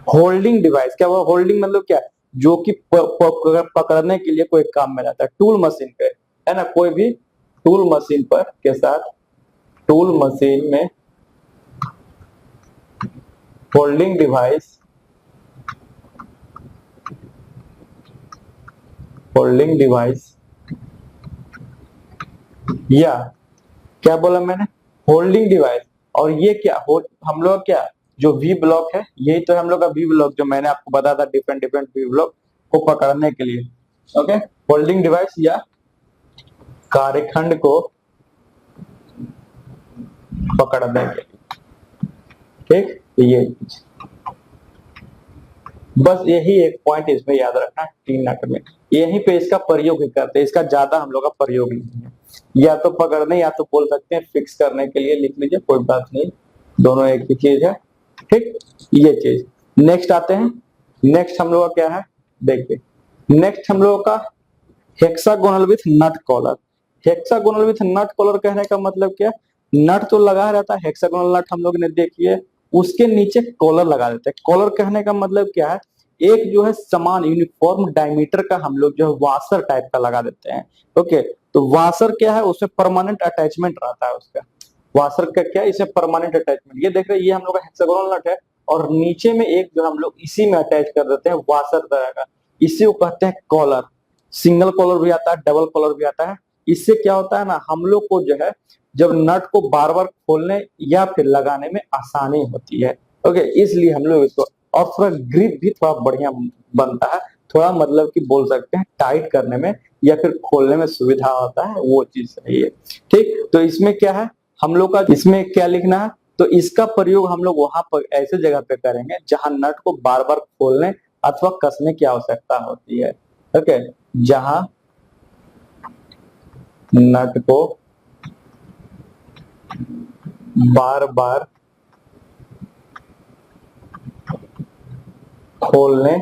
Speaker 1: होल्डिंग डिवाइस, क्या वो होल्डिंग मतलब क्या, जो कि पकड़ने के लिए कोई काम में लाता है, टूल मशीन पे, है ना, कोई भी टूल मशीन पर के साथ, टूल मशीन में होल्डिंग डिवाइस या क्या बोला मैंने, होल्डिंग डिवाइस। और ये क्या हम लोग क्या, जो वी ब्लॉक है, यही तो हम लोग का वी ब्लॉक, जो मैंने आपको बताया था डिफरेंट डिफरेंट वी ब्लॉक को पकड़ने के लिए। ओके, होल्डिंग डिवाइस या कार्यखंड को पकड़ने के लिए। ठीक, ये बस यही एक पॉइंट इसमें याद रखना है टी नट में, यहीं पे इसका प्रयोग ही करते हैं, इसका ज्यादा हम लोग का प्रयोग नहीं है। या तो पकड़ने या तो बोल सकते हैं फिक्स करने के लिए लिख लीजिए, कोई बात नहीं, दोनों एक ही चीज है। ठीक, ये चीज। नेक्स्ट आते हैं, नेक्स्ट हम लोग का क्या है, देखिए नेक्स्ट हम लोगों का hexagonal with nut collar. Hexagonal with nut collar कहने का मतलब क्या है, नट तो लगा रहता है, हेक्सागोनल नट हम लोग ने देखिए, उसके नीचे कॉलर लगा देते हैं। कॉलर कहने का मतलब क्या है, एक जो है समान यूनिफॉर्म डायमीटर का हम लोग जो है वाशर टाइप का लगा देते हैं। ओके, तो वाशर क्या है, उसमें परमानेंट अटैचमेंट रहता है उसका। वाशर का क्या है, इसमें परमानेंट अटैचमेंट, ये देख रहे हैं, ये हम लोग का हेक्सागोनल नट है, और नीचे में एक जो हम लोग इसी में अटैच कर देते हैं वाशर तरह का, इसी को कहते हैं कॉलर। सिंगल कॉलर भी आता है, डबल कॉलर भी आता है। इससे क्या होता है ना, हम लोग को जो है जब नट को बार बार खोलने या फिर लगाने में आसानी होती है। ओके, इसलिए हम लोग इसको, और थोड़ा ग्रिप भी थोड़ा बढ़िया बनता है, थोड़ा मतलब कि बोल सकते हैं टाइट करने में या फिर खोलने में सुविधा होता है, वो चीज सही है। ठीक, तो इसमें क्या है, हम लोग का इसमें क्या लिखना है, तो इसका प्रयोग हम लोग वहां पर ऐसे जगह पे करेंगे जहां नट को बार बार खोलने अथवा कसने की आवश्यकता होती है। ओके, जहां नट को बार बार खोलने,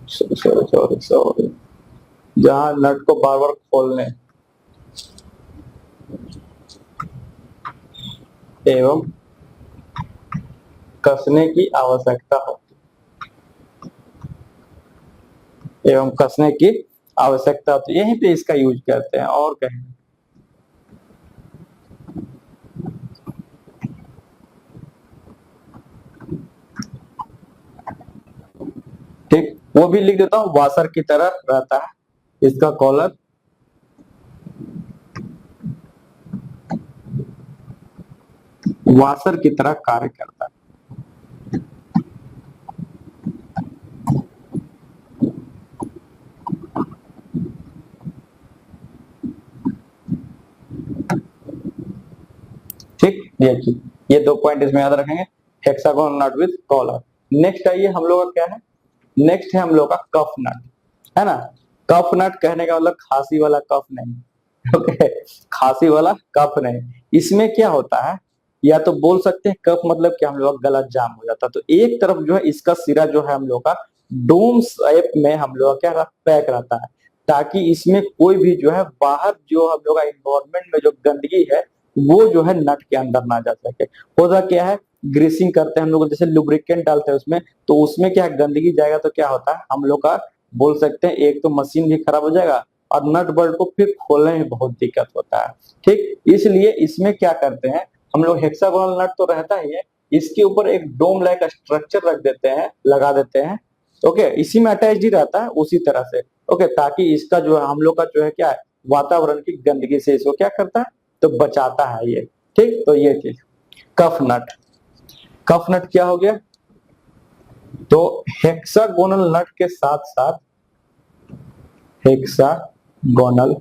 Speaker 1: सॉरी सॉरी सॉरी, जहां नट को बार बार खोलने एवं कसने की आवश्यकता होती एवं कसने की आवश्यकता होती है, यहीं पे इसका यूज करते हैं और कहीं। ठीक, वो भी लिख देता हूं, वाशर की तरह रहता है इसका कॉलर, वाशर की तरह कार्य करता है। ठीक, ये दो पॉइंट इसमें याद रखेंगे, hexagon nut with collar. Next आइए हम लोग का क्या है, नेक्स्ट है हम लोग का कफ नट, है ना। कफ नट कहने का मतलब खांसी वाला कफ नहीं, ओके, खांसी वाला कफ नहीं। इसमें क्या होता है, या तो बोल सकते हैं कफ मतलब कि हम लोग का गला जाम हो जाता है, तो एक तरफ जो है इसका सिरा जो है हम लोग का डोम शेप में हम लोग का क्या पैक रहता है, ताकि इसमें कोई भी जो है बाहर जो हम लोग का इन्वायरमेंट में जो गंदगी है वो जो है नट के अंदर ना जा सके। होता क्या है, ग्रीसिंग करते हैं हम लोग, जैसे लुब्रिकेंट डालते हैं उसमें, तो उसमें क्या है, गंदगी जाएगा तो क्या होता है, हम लोग का बोल सकते हैं एक तो मशीन भी खराब हो जाएगा, और नट बोल्ट को फिर खोलने में बहुत दिक्कत होता है। ठीक, इसलिए इसमें क्या करते हैं हम लोग, हेक्सागोनल नट तो रहता ही है, इसके ऊपर एक डोम लाइक स्ट्रक्चर रख देते हैं, लगा देते हैं। ओके, इसी में अटैच ही रहता है उसी तरह से। ओके, ताकि इसका जो है हम लोग का जो है क्या है, वातावरण की गंदगी से इसको क्या करता है, तो बचाता है ये। ठीक, तो ये चीज कफ नट। कफ नट क्या हो गया, तो हेक्सागोनल नट के साथ साथ हेक्सागोनल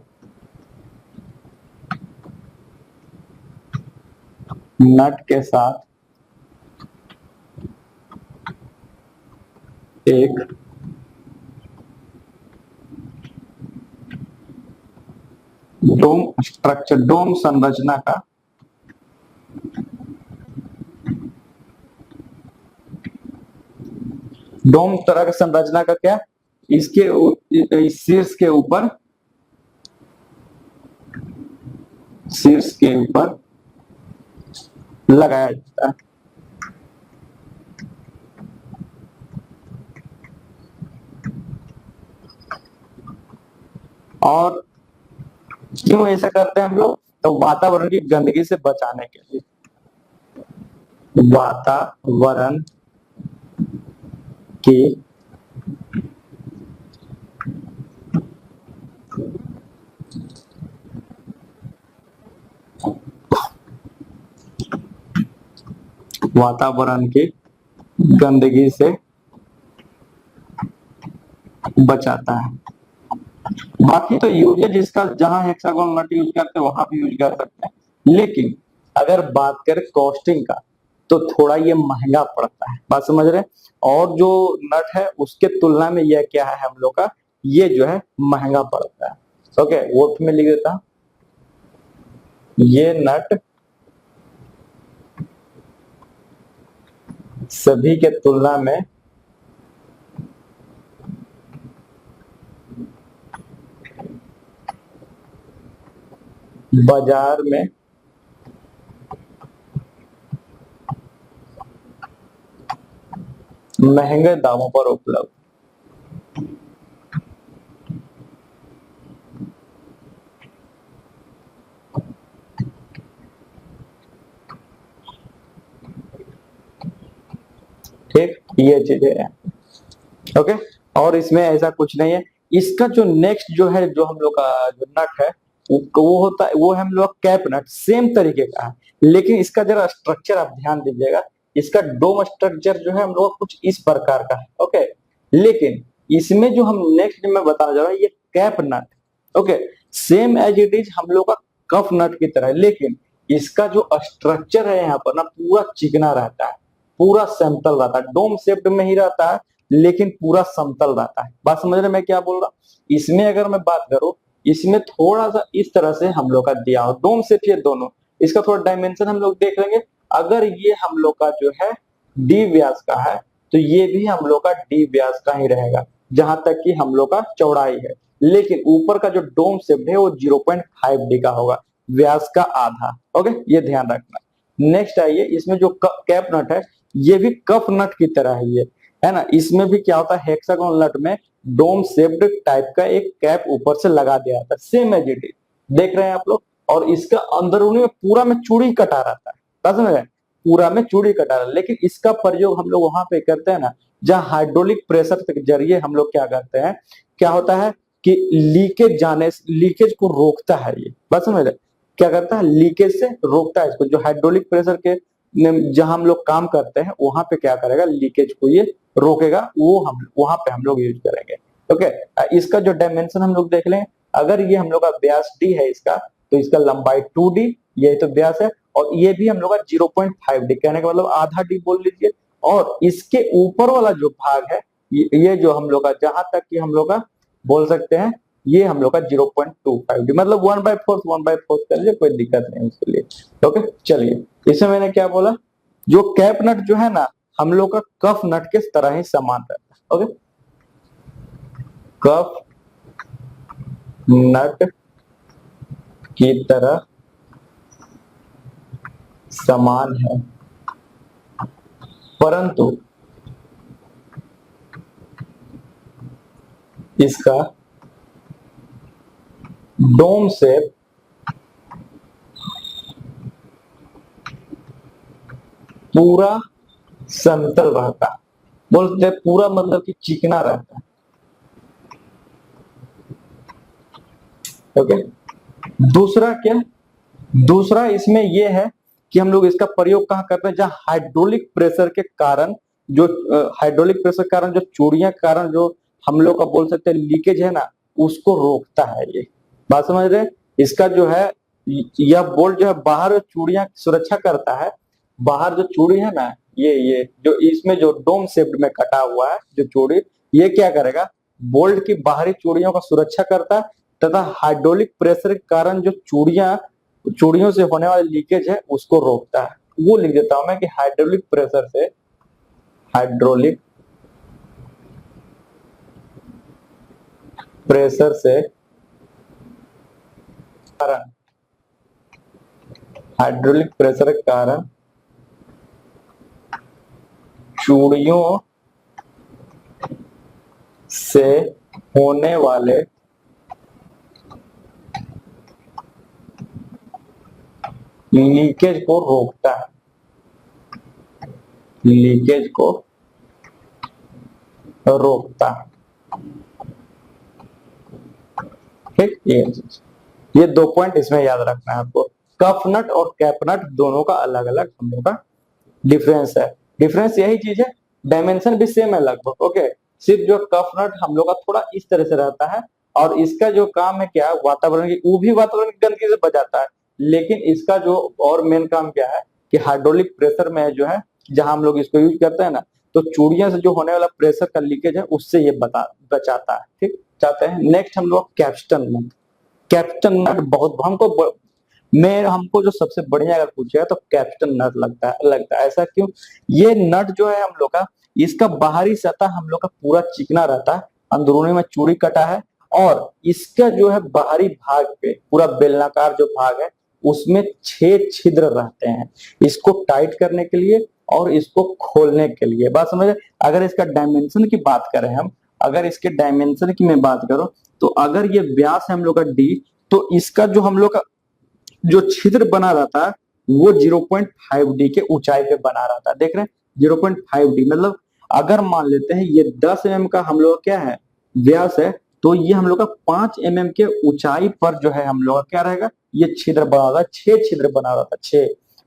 Speaker 1: नट के साथ एक डोम स्ट्रक्चर, डोम संरचना का डोम तरह की संरचना का क्या, इसके इस शीर्ष के ऊपर लगाया जाता है। और क्यों ऐसा करते हैं हम लोग, तो वातावरण की गंदगी से बचाने के लिए, वातावरण की वातावरण की गंदगी से बचाता है। बाकी तो यूजेज इसका जहां हेक्सागोनल नट यूज करते हैं वहां भी यूज कर सकते हैं, लेकिन अगर बात करें कॉस्टिंग का, तो थोड़ा ये महंगा पड़ता है, बात समझ रहे हैं। और जो नट है उसके तुलना में यह क्या है हम लोग का, ये जो है महंगा पड़ता है। ओके, वर्ड में लिख देता हूं, ये नट सभी के तुलना में बाजार में महंगे दामों पर उपलब्ध। ठीक, ये चीज है। ओके, और इसमें ऐसा कुछ नहीं है। इसका जो नेक्स्ट जो है, जो हम लोग का जो नट है, वो होता है, वो है हम लोग कैप नट, सेम तरीके का है, लेकिन इसका जरा स्ट्रक्चर आप ध्यान दीजिएगा। इसका डोम स्ट्रक्चर जो है हम लोग का कुछ इस प्रकार का है। ओके, लेकिन इसमें जो हम नेक्स्ट में बताने जा रहा है, ये cap nut. Okay, same as it is हम लोग का कफ नट की तरह है, लेकिन इसका जो स्ट्रक्चर है यहाँ पर ना, पूरा चिकना रहता है, पूरा समतल रहता है, डोम शेप्ड में ही रहता है, लेकिन पूरा समतल रहता है। बात समझ रहे मैं क्या बोल रहा हूँ? इसमें अगर मैं बात करूं, इसमें थोड़ा सा इस तरह से हम लोग का दिया हो, डोम शेप ये दोनों, इसका थोड़ा डायमेंशन हम लोग देख लेंगे। अगर ये हम लोग का जो है डी व्यास का है, तो ये भी हम लोग का डी व्यास का ही रहेगा, जहां तक कि हम लोग का चौड़ाई है। लेकिन ऊपर का जो डोम शेप है वो 0.5 डी का होगा, व्यास का आधा। ओके, ये ध्यान रखना। नेक्स्ट आइए, इसमें जो कैप नट है, ये भी कफ नट की तरह ही है ना। इसमें भी क्या होता है, हेक्सागोनल नट में डोम शेप्ड टाइप का एक कैप ऊपर से लगा दिया जाता है, सेम एज इट इज, देख रहे हैं आप लोग। और इसका अंदरूनी में पूरा में चूड़ी कटा रहता है, समझ रहे हैं, पूरा में चूड़ी कटा रहता है। लेकिन इसका प्रयोग हम लोग वहां पे करते हैं ना, जहां हाइड्रोलिक प्रेशर के जरिए हम लोग क्या करते हैं, क्या होता है कि लीकेज को रोकता है ये, बस समझ रहे, क्या करता है, लीकेज से रोकता है इसको। जो हाइड्रोलिक प्रेशर के जहां हम लोग काम करते हैं, वहां पे क्या करेगा, लीकेज को ये रोकेगा, वो हम वहां पे हम लोग यूज करेंगे। ओके, इसका जो डायमेंशन हम लोग देख लें, अगर ये हम लोग का व्यास डी है इसका, तो इसका लंबाई 2d, यही तो व्यास है। और ये भी हम लोग का 0.5d, कहने का मतलब आधा डी बोल लीजिए। और इसके ऊपर वाला जो भाग है, ये जो हम लोग का, जहां तक कि हम लोग का बोल सकते हैं, ये हम लोग का 0.25d, मतलब 1/4 कर लीजिए, कोई दिक्कत नहीं उसके लिए। ओके, चलिए, इसमें मैंने क्या बोला, जो कैप नट जो है ना, हम लोग का कफ नट के तरह ही समान रहता है। ओके, कफ नट की तरह समान है, परंतु इसका डोम शेप पूरा समतल रहता है, बोलते हैं पूरा मतलब कि चिकना रहता है। ओके, दूसरा क्या, दूसरा इसमें यह है कि हम लोग इसका प्रयोग कहां करते हैं, जहां हाइड्रोलिक प्रेशर के कारण, जो हाइड्रोलिक प्रेशर के कारण जो चूड़ियां के कारण जो हम लोग का बोल सकते हैं लीकेज है ना, उसको रोकता है ये। बात समझ रहे हैं? इसका जो है, यह बोल्ट जो है बाहर चूड़ियां सुरक्षा करता है, बाहर जो चूड़ी है ना, ये जो इसमें जो डोम शेप में कटा हुआ है जो चूड़ी, ये क्या करेगा, बोल्ट की बाहरी चूड़ियों का सुरक्षा करता है, तथा हाइड्रोलिक प्रेशर के कारण जो चूड़ियों से होने वाले लीकेज है उसको रोकता है। वो लिख देता हूं मैं कि हाइड्रोलिक प्रेशर से, हाइड्रोलिक प्रेशर से कारण, हाइड्रोलिक प्रेशर के कारण चूड़ियों से होने वाले लीकेज को रोकता है, लीकेज को रोकता है। ठीक, ये 2 पॉइंट इसमें याद रखना है आपको। कफ नट और कैप नट दोनों का अलग अलग हम लोग का डिफरेंस है। डिफरेंस यही चीज है, डायमेंशन भी सेम है लगभग। ओके, सिर्फ जो कफ नट हम लोग का थोड़ा इस तरह से रहता है, और इसका जो काम है क्या, वातावरण की, वो भी वातावरण की गंदगी से बचाता है, लेकिन इसका जो और मेन काम क्या है कि हाइड्रोलिक प्रेशर में जो है, जहां हम लोग इसको यूज करते हैं ना, तो चूड़ियां से जो होने वाला प्रेशर का लीकेज है उससे ये बचाता है। ठीक, चाहते हैं नेक्स्ट हम लोग कैप्स्टन नट। कैप्स्टन नट बहुत हमको मैं हमको जो सबसे बढ़िया अगर पूछेगा तो कैप्स्टन नट लगता है। ऐसा क्यों? ये नट जो है हम लोग का, इसका बाहरी सतह हम लोग का पूरा चिकना रहता है, अंदरूनी में चूड़ी कटा है, और इसका जो है बाहरी भाग पे पूरा बेलनाकार जो भाग है उसमें 6 छिद्र रहते हैं, इसको टाइट करने के लिए और इसको खोलने के लिए। बात समझ? अगर इसका डायमेंशन की बात करें हम, अगर इसके डायमेंशन की मैं बात करूं, तो अगर ये व्यास है हम लोग का डी, तो इसका जो हम लोग का जो छिद्र बना रहता है वो 0.5 डी के ऊंचाई पे बना रहता है। देख रहे हैं 0.5 डी, मतलब अगर मान लेते हैं ये 10 एम का हम लोग क्या है व्यास है, तो ये हम लोग का 5 के ऊंचाई पर जो है हम लोग का क्या रहेगा, ये छिद्र बना रहा है, 6 छिद्र बना रहा था, 6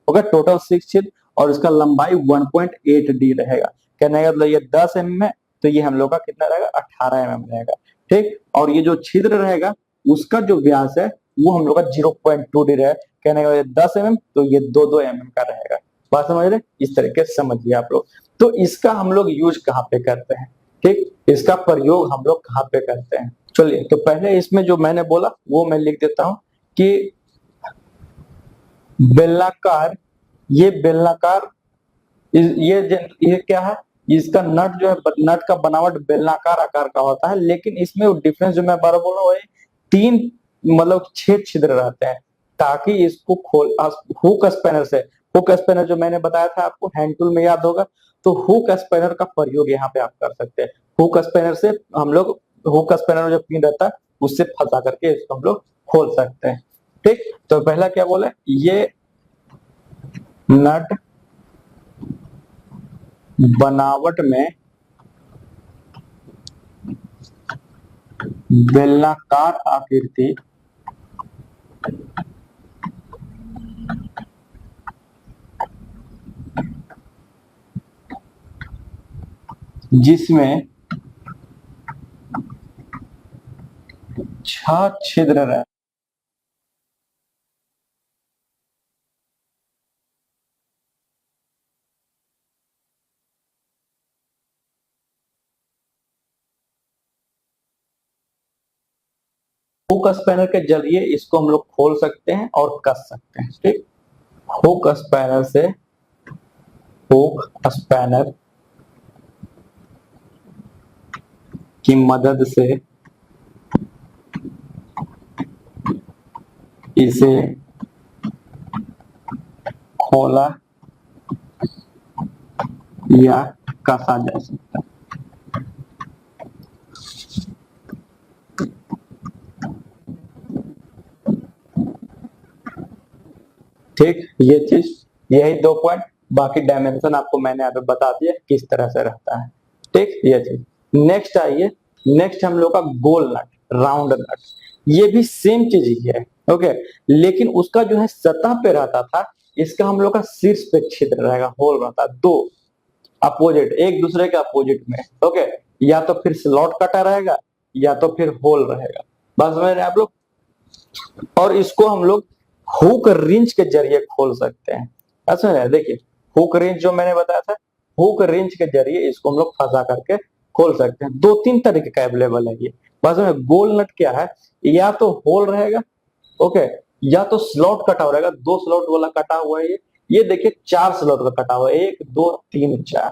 Speaker 1: होगा टोटल 6 छिद्र, और इसका लंबाई 1.8 डी रहेगा। कहने का मतलब ये 10 एम में, तो ये हम लोग का कितना रहेगा, 18 एम रहेगा। ठीक, और ये जो छिद्र रहेगा उसका जो व्यास है वो हम लोग का 0.2 डी रहेगा। कहने का 10 एम, तो ये 2 का रहेगा। बात समझ रहे? इस तरीके से समझिए आप लोग। तो इसका हम लोग यूज कहाँ पे करते हैं? ठीक, इसका प्रयोग हम लोग कहाँ पे करते हैं? चलिए, तो पहले इसमें जो मैंने बोला वो मैं लिख देता हूं कि बेलनाकार, ये बेलनाकार, ये क्या है, इसका नट जो है, नट का बनावट बेलनाकार आकार का होता है, लेकिन इसमें डिफरेंस जो मैं बार बोल रहा हूँ, 3 मतलब 6 छिद्र रहते हैं, ताकि इसको खोल हुक स्पैनर से, हुक स्पैनर जो मैंने बताया था आपको हैंड टूल में याद होगा, तो हुक स्पैनर का प्रयोग यहाँ पे आप कर सकते हैं। हुक स्पैनर से हम लोग, हुक स्पैनर जो पिन रहता है उससे फंसा करके इसको हम लोग खोल सकते हैं। ठीक, तो पहला क्या बोले, ये नट बनावट में बेलनाकार आकृति जिसमें 6 छिद्र रहे, हुक स्पैनर के जरिए इसको हम लोग खोल सकते हैं और कस सकते हैं। ठीक, हुक स्पैनर से, हुक स्पैनर की मदद से इसे खोला या कसा जा सकता है। ठीक, ये चीज, यही 2 पॉइंट, बाकी डायमेंशन आपको मैंने यहाँ पे बता दिया किस तरह से रहता है। ठीक, ये चीज। नेक्स्ट आइए, नेक्स्ट हम लोग का गोल नट, राउंड नट, ये भी सेम चीज ही है। ओके, लेकिन उसका जो है सतह पे रहता था, इसका हम लोग का शीर्ष पे छिद्र रहेगा, होल रहता है, 2 अपोजिट, एक दूसरे के अपोजिट में। ओके, या तो फिर स्लॉट कटा रहेगा या तो फिर होल रहेगा। बस समझ रहे हैं आप लोग? और इसको हम लोग हुक रिंच के जरिए खोल सकते हैं। अच्छा है, देखिए हुक रिंच जो मैंने बताया था, हुक रिंच के जरिए इसको हम लोग फंसा करके खोल सकते हैं। 2-3 तरीके का अवेलेबल है ये। बस में गोल नट क्या है, या तो होल रहेगा, ओके, या तो स्लॉट कटा हुआ रहेगा, 2 स्लॉट वाला कटा हुआ है ये देखिए 4 स्लॉट का कटा हुआ है, 1 2 3 4।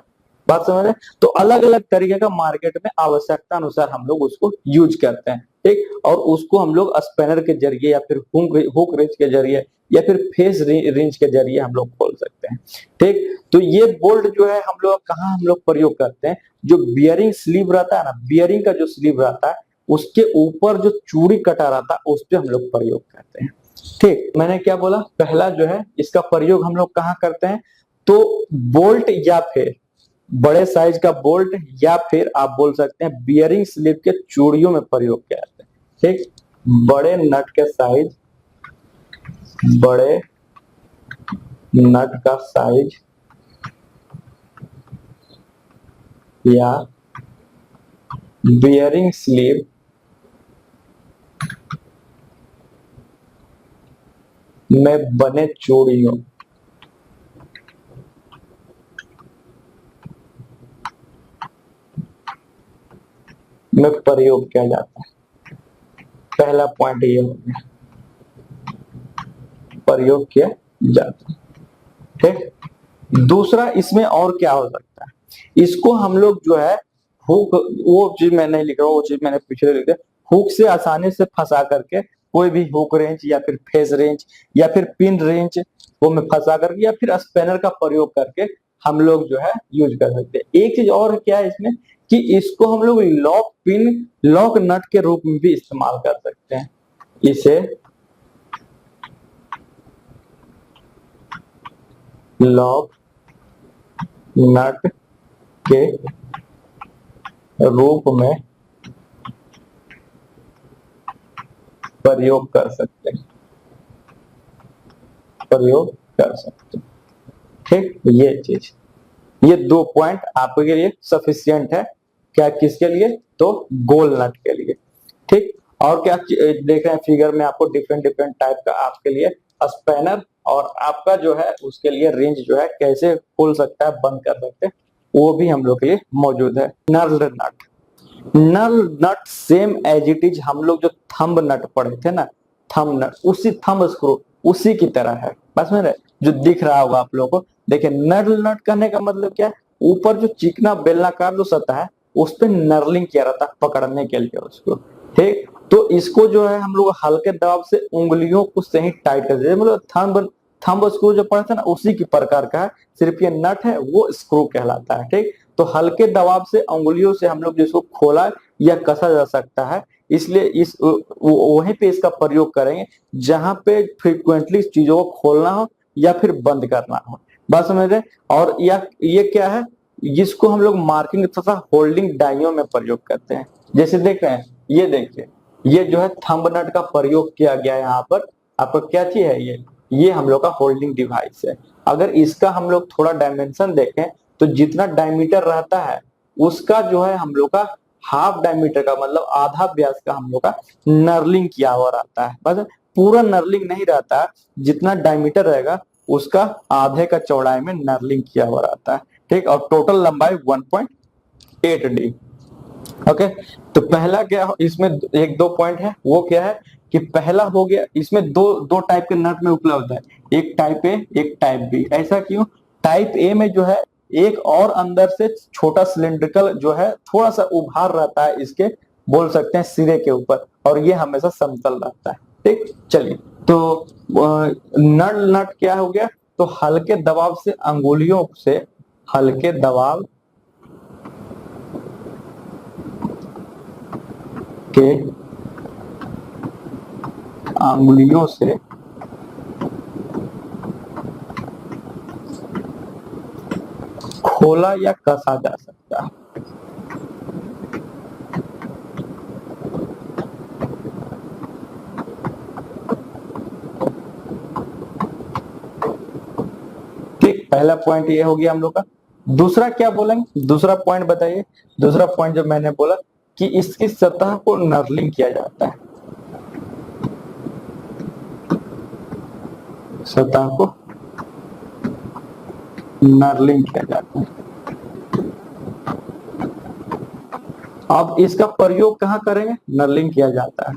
Speaker 1: बात समझ रहे? तो अलग अलग तरीके का मार्केट में आवश्यकता अनुसार हम लोग उसको यूज करते हैं। ठीक, और उसको हम लोग स्पैनर के जरिए या फिर हुक रेंज के जरिए या फिर फेस रेंज के जरिए हम लोग खोल सकते हैं। ठीक, तो ये बोल्ट जो है हम लोग कहाँ हम लोग प्रयोग करते हैं, जो बियरिंग स्लीव रहता है ना, बियरिंग का जो स्लीव रहता है उसके ऊपर जो चूड़ी कटा रहता है उस पर हम लोग प्रयोग करते हैं। ठीक, मैंने क्या बोला, पहला जो है इसका प्रयोग हम लोग कहाँ करते हैं, तो बोल्ट या फिर बड़े साइज का बोल्ट या फिर आप बोल सकते हैं बियरिंग स्लीव के चूड़ियों में प्रयोग किया जाता है। ठीक, बड़े नट के साइज, बड़े नट का साइज या बियरिंग स्लीव में बने चूड़ियों में प्रयोग किया जाता है। पहला पॉइंट ये हो गया। प्रयोग किया जाता है। ठीक, दूसरा इसमें और क्या हो सकता है, इसको हम लोग जो है हुक, वो चीज मैं नहीं लिख रहा हूँ, वो चीज मैंने पिछले लिख दिया, हुक से आसानी से फंसा करके कोई भी हुक रेंच या फिर फेस रेंच या फिर पिन रेंच वो में फंसा करके या फिर स्पेनर का प्रयोग करके हम लोग जो है यूज कर सकते हैं। एक चीज और क्या है इसमें कि इसको हम लोग लॉक पिन लॉक नट के रूप में भी इस्तेमाल कर सकते हैं। इसे लॉक नट के रूप में प्रयोग कर सकते हैं, प्रयोग कर सकते हैं। ठीक, ये चीज, ये 2 पॉइंट आपके लिए सफिशियंट है। क्या, किसके लिए, तो गोल नट के लिए। ठीक, और क्या देख रहे हैं फिगर में आपको डिफरेंट डिफरेंट टाइप का आपके लिए स्पैनर और आपका जो है उसके लिए रेंज जो है कैसे खोल सकता है बंद कर सकते हैं वो भी हम लोग के लिए मौजूद है। नल नट, नल नट सेम एज इट इज हम लोग जो थंब नट पढ़े थे ना, थंब नट उसी थंब स्क्रू उसी की तरह है, बस मेरे जो दिख रहा होगा आप लोगों को। देखिए नल नट करने का मतलब क्या है, ऊपर जो चिकना बेलनाकार जो सतह है उस पर नर्लिंग किया रहता है पकड़ने के लिए उसको। ठीक, तो इसको जो है हम लोग हल्के दबाव से उंगलियों को से ही टाइट कर देते, मतलब थंब थंब स्क्रू जो पढ़े थे ना उसी की प्रकार का है, सिर्फ ये नट है वो स्क्रू कहलाता है। ठीक, तो हल्के दबाव से उंगलियों से हम लोग जिसको खोला या कसा जा सकता है, इसलिए इस वहीं पे इसका प्रयोग करेंगे जहां पे फ्रीक्वेंटली चीजों को खोलना हो या फिर बंद करना हो, बात समझ रहे। और या ये क्या है, जिसको हम लोग मार्किंग तथा होल्डिंग डाइयों में प्रयोग करते हैं। जैसे देख रहे हैं, ये देखिए, ये जो है थंब नट का प्रयोग किया गया है यहाँ पर। आपका क्या चीज है ये हम लोग का होल्डिंग डिवाइस है। अगर इसका हम लोग थोड़ा डायमेंशन देखें तो जितना डायमीटर रहता है उसका जो है हम लोग का हाफ डायमीटर का मतलब आधा व्यास का हम लोग का नर्लिंग किया हुआ रहता है। बस पूरा नर्लिंग नहीं रहता, जितना डायमीटर रहेगा उसका आधे का चौड़ाई में नर्लिंग किया हुआ रहता है। ठीक, और टोटल लंबाई 1.8 डी। ओके, तो पहला क्या इसमें एक दो पॉइंट है, वो क्या है कि पहला हो गया इसमें दो दो टाइप के नट में उपलब्ध है, एक टाइप ए एक टाइप बी। ऐसा क्यों, टाइप ए में जो है एक और अंदर से छोटा सिलिंड्रिकल जो है थोड़ा सा उभार रहता है इसके, बोल सकते हैं सिरे के ऊपर, और ये हमेशा समतल रहता है। ठीक, चलिए, तो नट नट क्या हो गया, तो हल्के दबाव से अंगुलियों से, हल्के दबाव के अंगुलियों से खोला या कसा जा सकता है। ठीक, पहला पॉइंट ये हो गया हम लोग का। दूसरा क्या बोलेंगे, दूसरा पॉइंट बताइए। दूसरा पॉइंट जो मैंने बोला कि इसकी सतह को नर्लिंग किया जाता है, सतह को नर्लिंग किया जाता है। अब इसका प्रयोग कहां करेंगे, नर्लिंग किया जाता है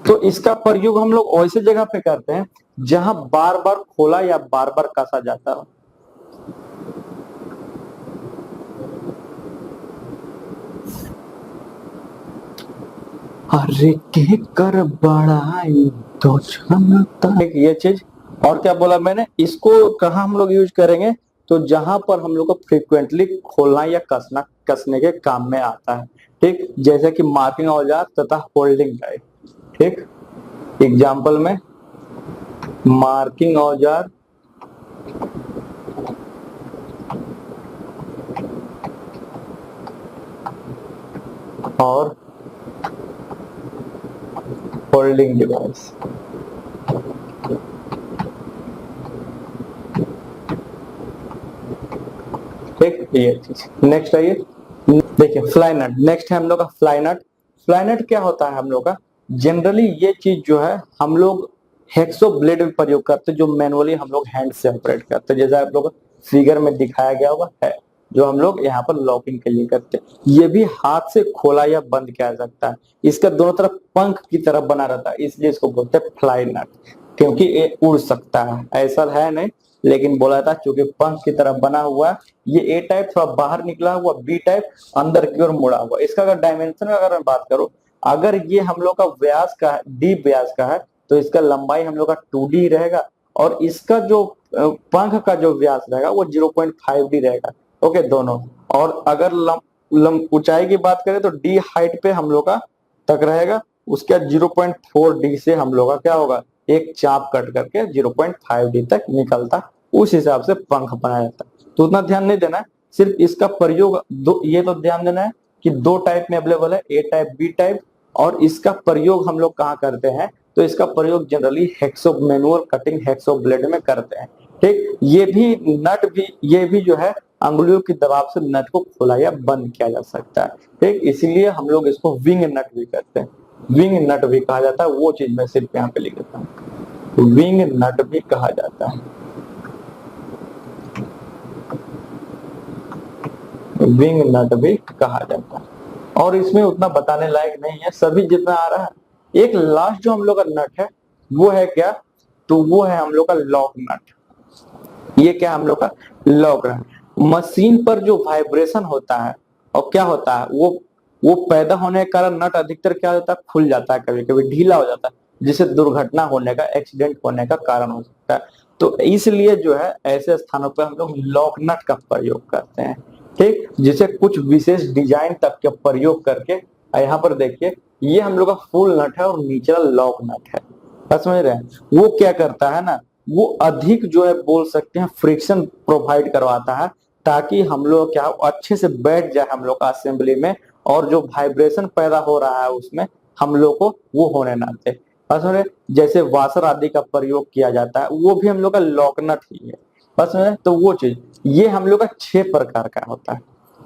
Speaker 1: तो इसका प्रयोग हम लोग ऐसे जगह पे करते हैं जहां बार बार खोला या बार बार कसा जाता हो। अरे के कर बड़ाई तो छनता, ये चीज। और क्या बोला मैंने, इसको कहा हम लोग यूज करेंगे, तो जहां पर हम लोग को फ्रिक्वेंटली खोलना या कसना कसने के काम में आता है। ठीक, जैसे कि मार्किंग औजार तथा होल्डिंग टाइप। ठीक, एग्जाम्पल में मार्किंग औजार और होल्डिंग डिवाइस। ठीक, ये चीज। नेक्स्ट आइए, देखिए फ्लाई नट, नेक्स्ट है हम लोग का फ्लाई नट। फ्लाई नट क्या होता है हम लोग का, जनरली ये चीज जो है हम लोग हेक्सो ब्लेड में प्रयोग करते हैं, जो मैनुअली हम लोग हैंड से ऑपरेट करते हैं, जैसा आप लोग फिगर में दिखाया गया होगा है। जो हम लोग यहाँ पर लॉकिंग के लिए करते हैं। ये भी हाथ से खोला या बंद किया जा सकता है। इसका दोनों तरफ पंख की तरफ बना रहता है, इसलिए इसको बोलते हैं फ्लाई नट, क्योंकि ये उड़ सकता है। ऐसा है नहीं, लेकिन बोला था क्योंकि पंख की तरफ बना हुआ। ये ए टाइप थोड़ा बाहर निकला हुआ, बी टाइप अंदर की ओर मुड़ा हुआ। इसका अगर डायमेंशन अगर मैं बात करूं, अगर ये हम लोग का व्यास का है, डी व्यास का है, तो इसका लंबाई हम लोग का 2D रहेगा, और इसका जो पंख का जो व्यास रहेगा वो 0.5D रहेगा। ओके, दोनों। और अगर ऊंचाई की बात करें तो डी हाइट पे हम लोग का तक रहेगा, उसके बाद 0.4D से हम लोग का क्या होगा, एक चाप कट करके 0.5D तक निकलता, उस हिसाब से पंख बनाया जाता है। तो उतना ध्यान नहीं देना है, सिर्फ इसका प्रयोग दो, ये तो ध्यान देना है कि 2 टाइप में अवेलेबल है, ए टाइप, बी टाइप। और इसका प्रयोग हम लोग कहाँ करते हैं, तो इसका प्रयोग generally hexo manual cutting hexo blade में करते हैं। ठीक, ये भी जो है अंगुलियों की दबाव से नट को खोला या बंद किया जा सकता है। ठीक, इसीलिए हम लोग इसको विंग नट भी करते हैं, विंग नट भी कहा जाता है। वो चीज मैं सिर्फ यहाँ पे लिख देता हूँ, विंग नट भी कहा जाता है, विंग नट भी कहा जाता है। और इसमें उतना बताने लायक नहीं है, सभी जितना आ रहा है। एक लास्ट जो हम लोग का नट है वो है क्या, तो वो है हम लोग का लॉक नट। ये क्या हम लोग का लॉक नट, मशीन पर जो वाइब्रेशन होता है और क्या होता है, वो पैदा होने के कारण नट अधिकतर क्या होता है, खुल जाता है, कभी कभी ढीला हो जाता है, जिससे दुर्घटना होने का, एक्सीडेंट होने का कारण हो सकता है। तो इसलिए जो है ऐसे स्थानों पर हम लोग लॉक नट का प्रयोग करते हैं। ठीक, जिसे कुछ विशेष डिजाइन तक के प्रयोग करके, यहाँ पर देखिए ये हम लोग का फुल नट है और नीचे लॉक नट है। बस समझ रहे हैं, वो क्या करता है ना, वो अधिक जो है बोल सकते हैं फ्रिक्शन प्रोवाइड करवाता है, ताकि हम लोग क्या अच्छे से बैठ जाए हम लोग का असेंबली में, और जो वाइब्रेशन पैदा हो रहा है उसमें हम लोग को वो होने ना दे। बस समझ रहे, जैसे वाशर आदि का प्रयोग किया जाता है वो भी हम लोग का लॉक नट ही है। बस समझ रहे, तो वो चीज ये हम लोग का 6 प्रकार का होता है,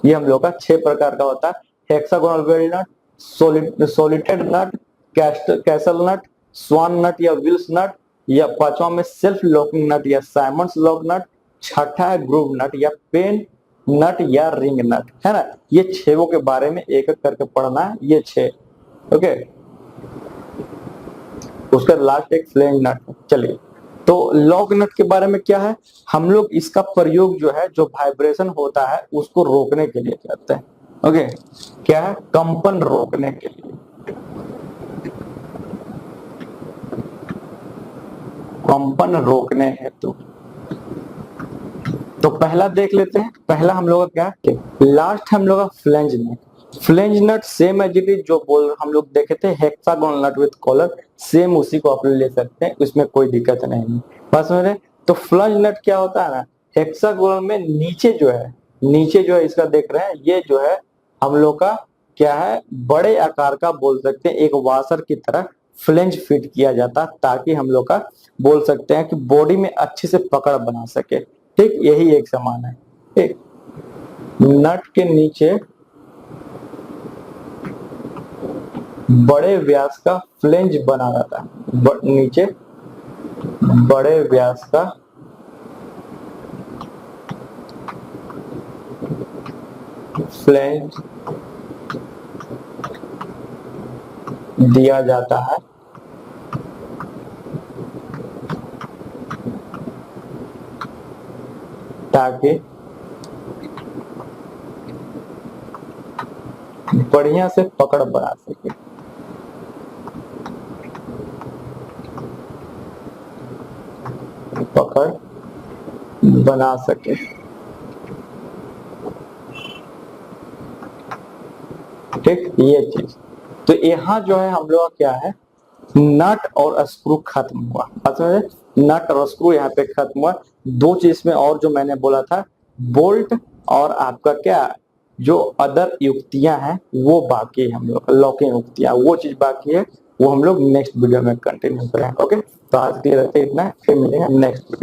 Speaker 1: ये हम लोग का 6 प्रकार का होता है। हेक्सागोनल वेल्ड नट, सोलिटेड नट, कैसल नट, स्वान नट या विल्स नट, या 5वां में सेल्फ लॉकिंग नट या साइमंड्स लॉक नट, छठा है ग्रूव नट या पेन नट या रिंग नट, है ना। ये 6 के बारे में एक एक करके पढ़ना है, ये 6। ओके, उसका लास्ट एक फ्लैंज नट। चलिए, तो लॉक नट के बारे में क्या है, हम लोग इसका प्रयोग जो है, जो वाइब्रेशन होता है उसको रोकने के लिए करते हैं। ओके, क्या है, कंपन रोकने के लिए, कंपन रोकने हेतु। तो पहला देख लेते हैं, पहला हम लोग का क्या, लास्ट हम लोग का flange nut. Flange nut same as it is, जो बोल हम लोग देखे थे hexagonal nut with collar, same उसी को आप ले सकते हैं, उसमें कोई दिक्कत नहीं है। बस मेरे, तो फ्लैंज नट क्या होता है ना, हेक्सागोनल में नीचे जो है इसका देख रहे हैं, ये जो है हम लोग का क्या है, बड़े आकार का बोल सकते हैं, एक वाशर की तरह फ्लैंज फिट किया जाता, ताकि हम लोग का बोल सकते हैं कि बॉडी में अच्छे से पकड़ बना सके। ठीक, यही एक समान है। ठीक, नट के नीचे बड़े व्यास का फ्लैंज बना रहता है, नीचे बड़े व्यास का फ्लैंज दिया जाता है, ताकि बढ़िया से पकड़ बना सके। पकड़ बना सके। ठीक, ये चीज। तो यहाँ जो है हम लोग क्या है, नट और स्क्रू खत्म हुआ। नट और स्क्रू यहाँ पे खत्म हुआ। 2 चीज में और जो मैंने बोला था, बोल्ट और आपका क्या, जो अदर युक्तियां हैं वो बाकी है, हम लोग लॉकिंग युक्तियां, वो चीज बाकी है, वो हम लोग नेक्स्ट वीडियो में कंटिन्यू करेंगे। ओके, तो आज के लिए रहते इतना, फिर मिलेंगे नेक्स्ट वीडियो।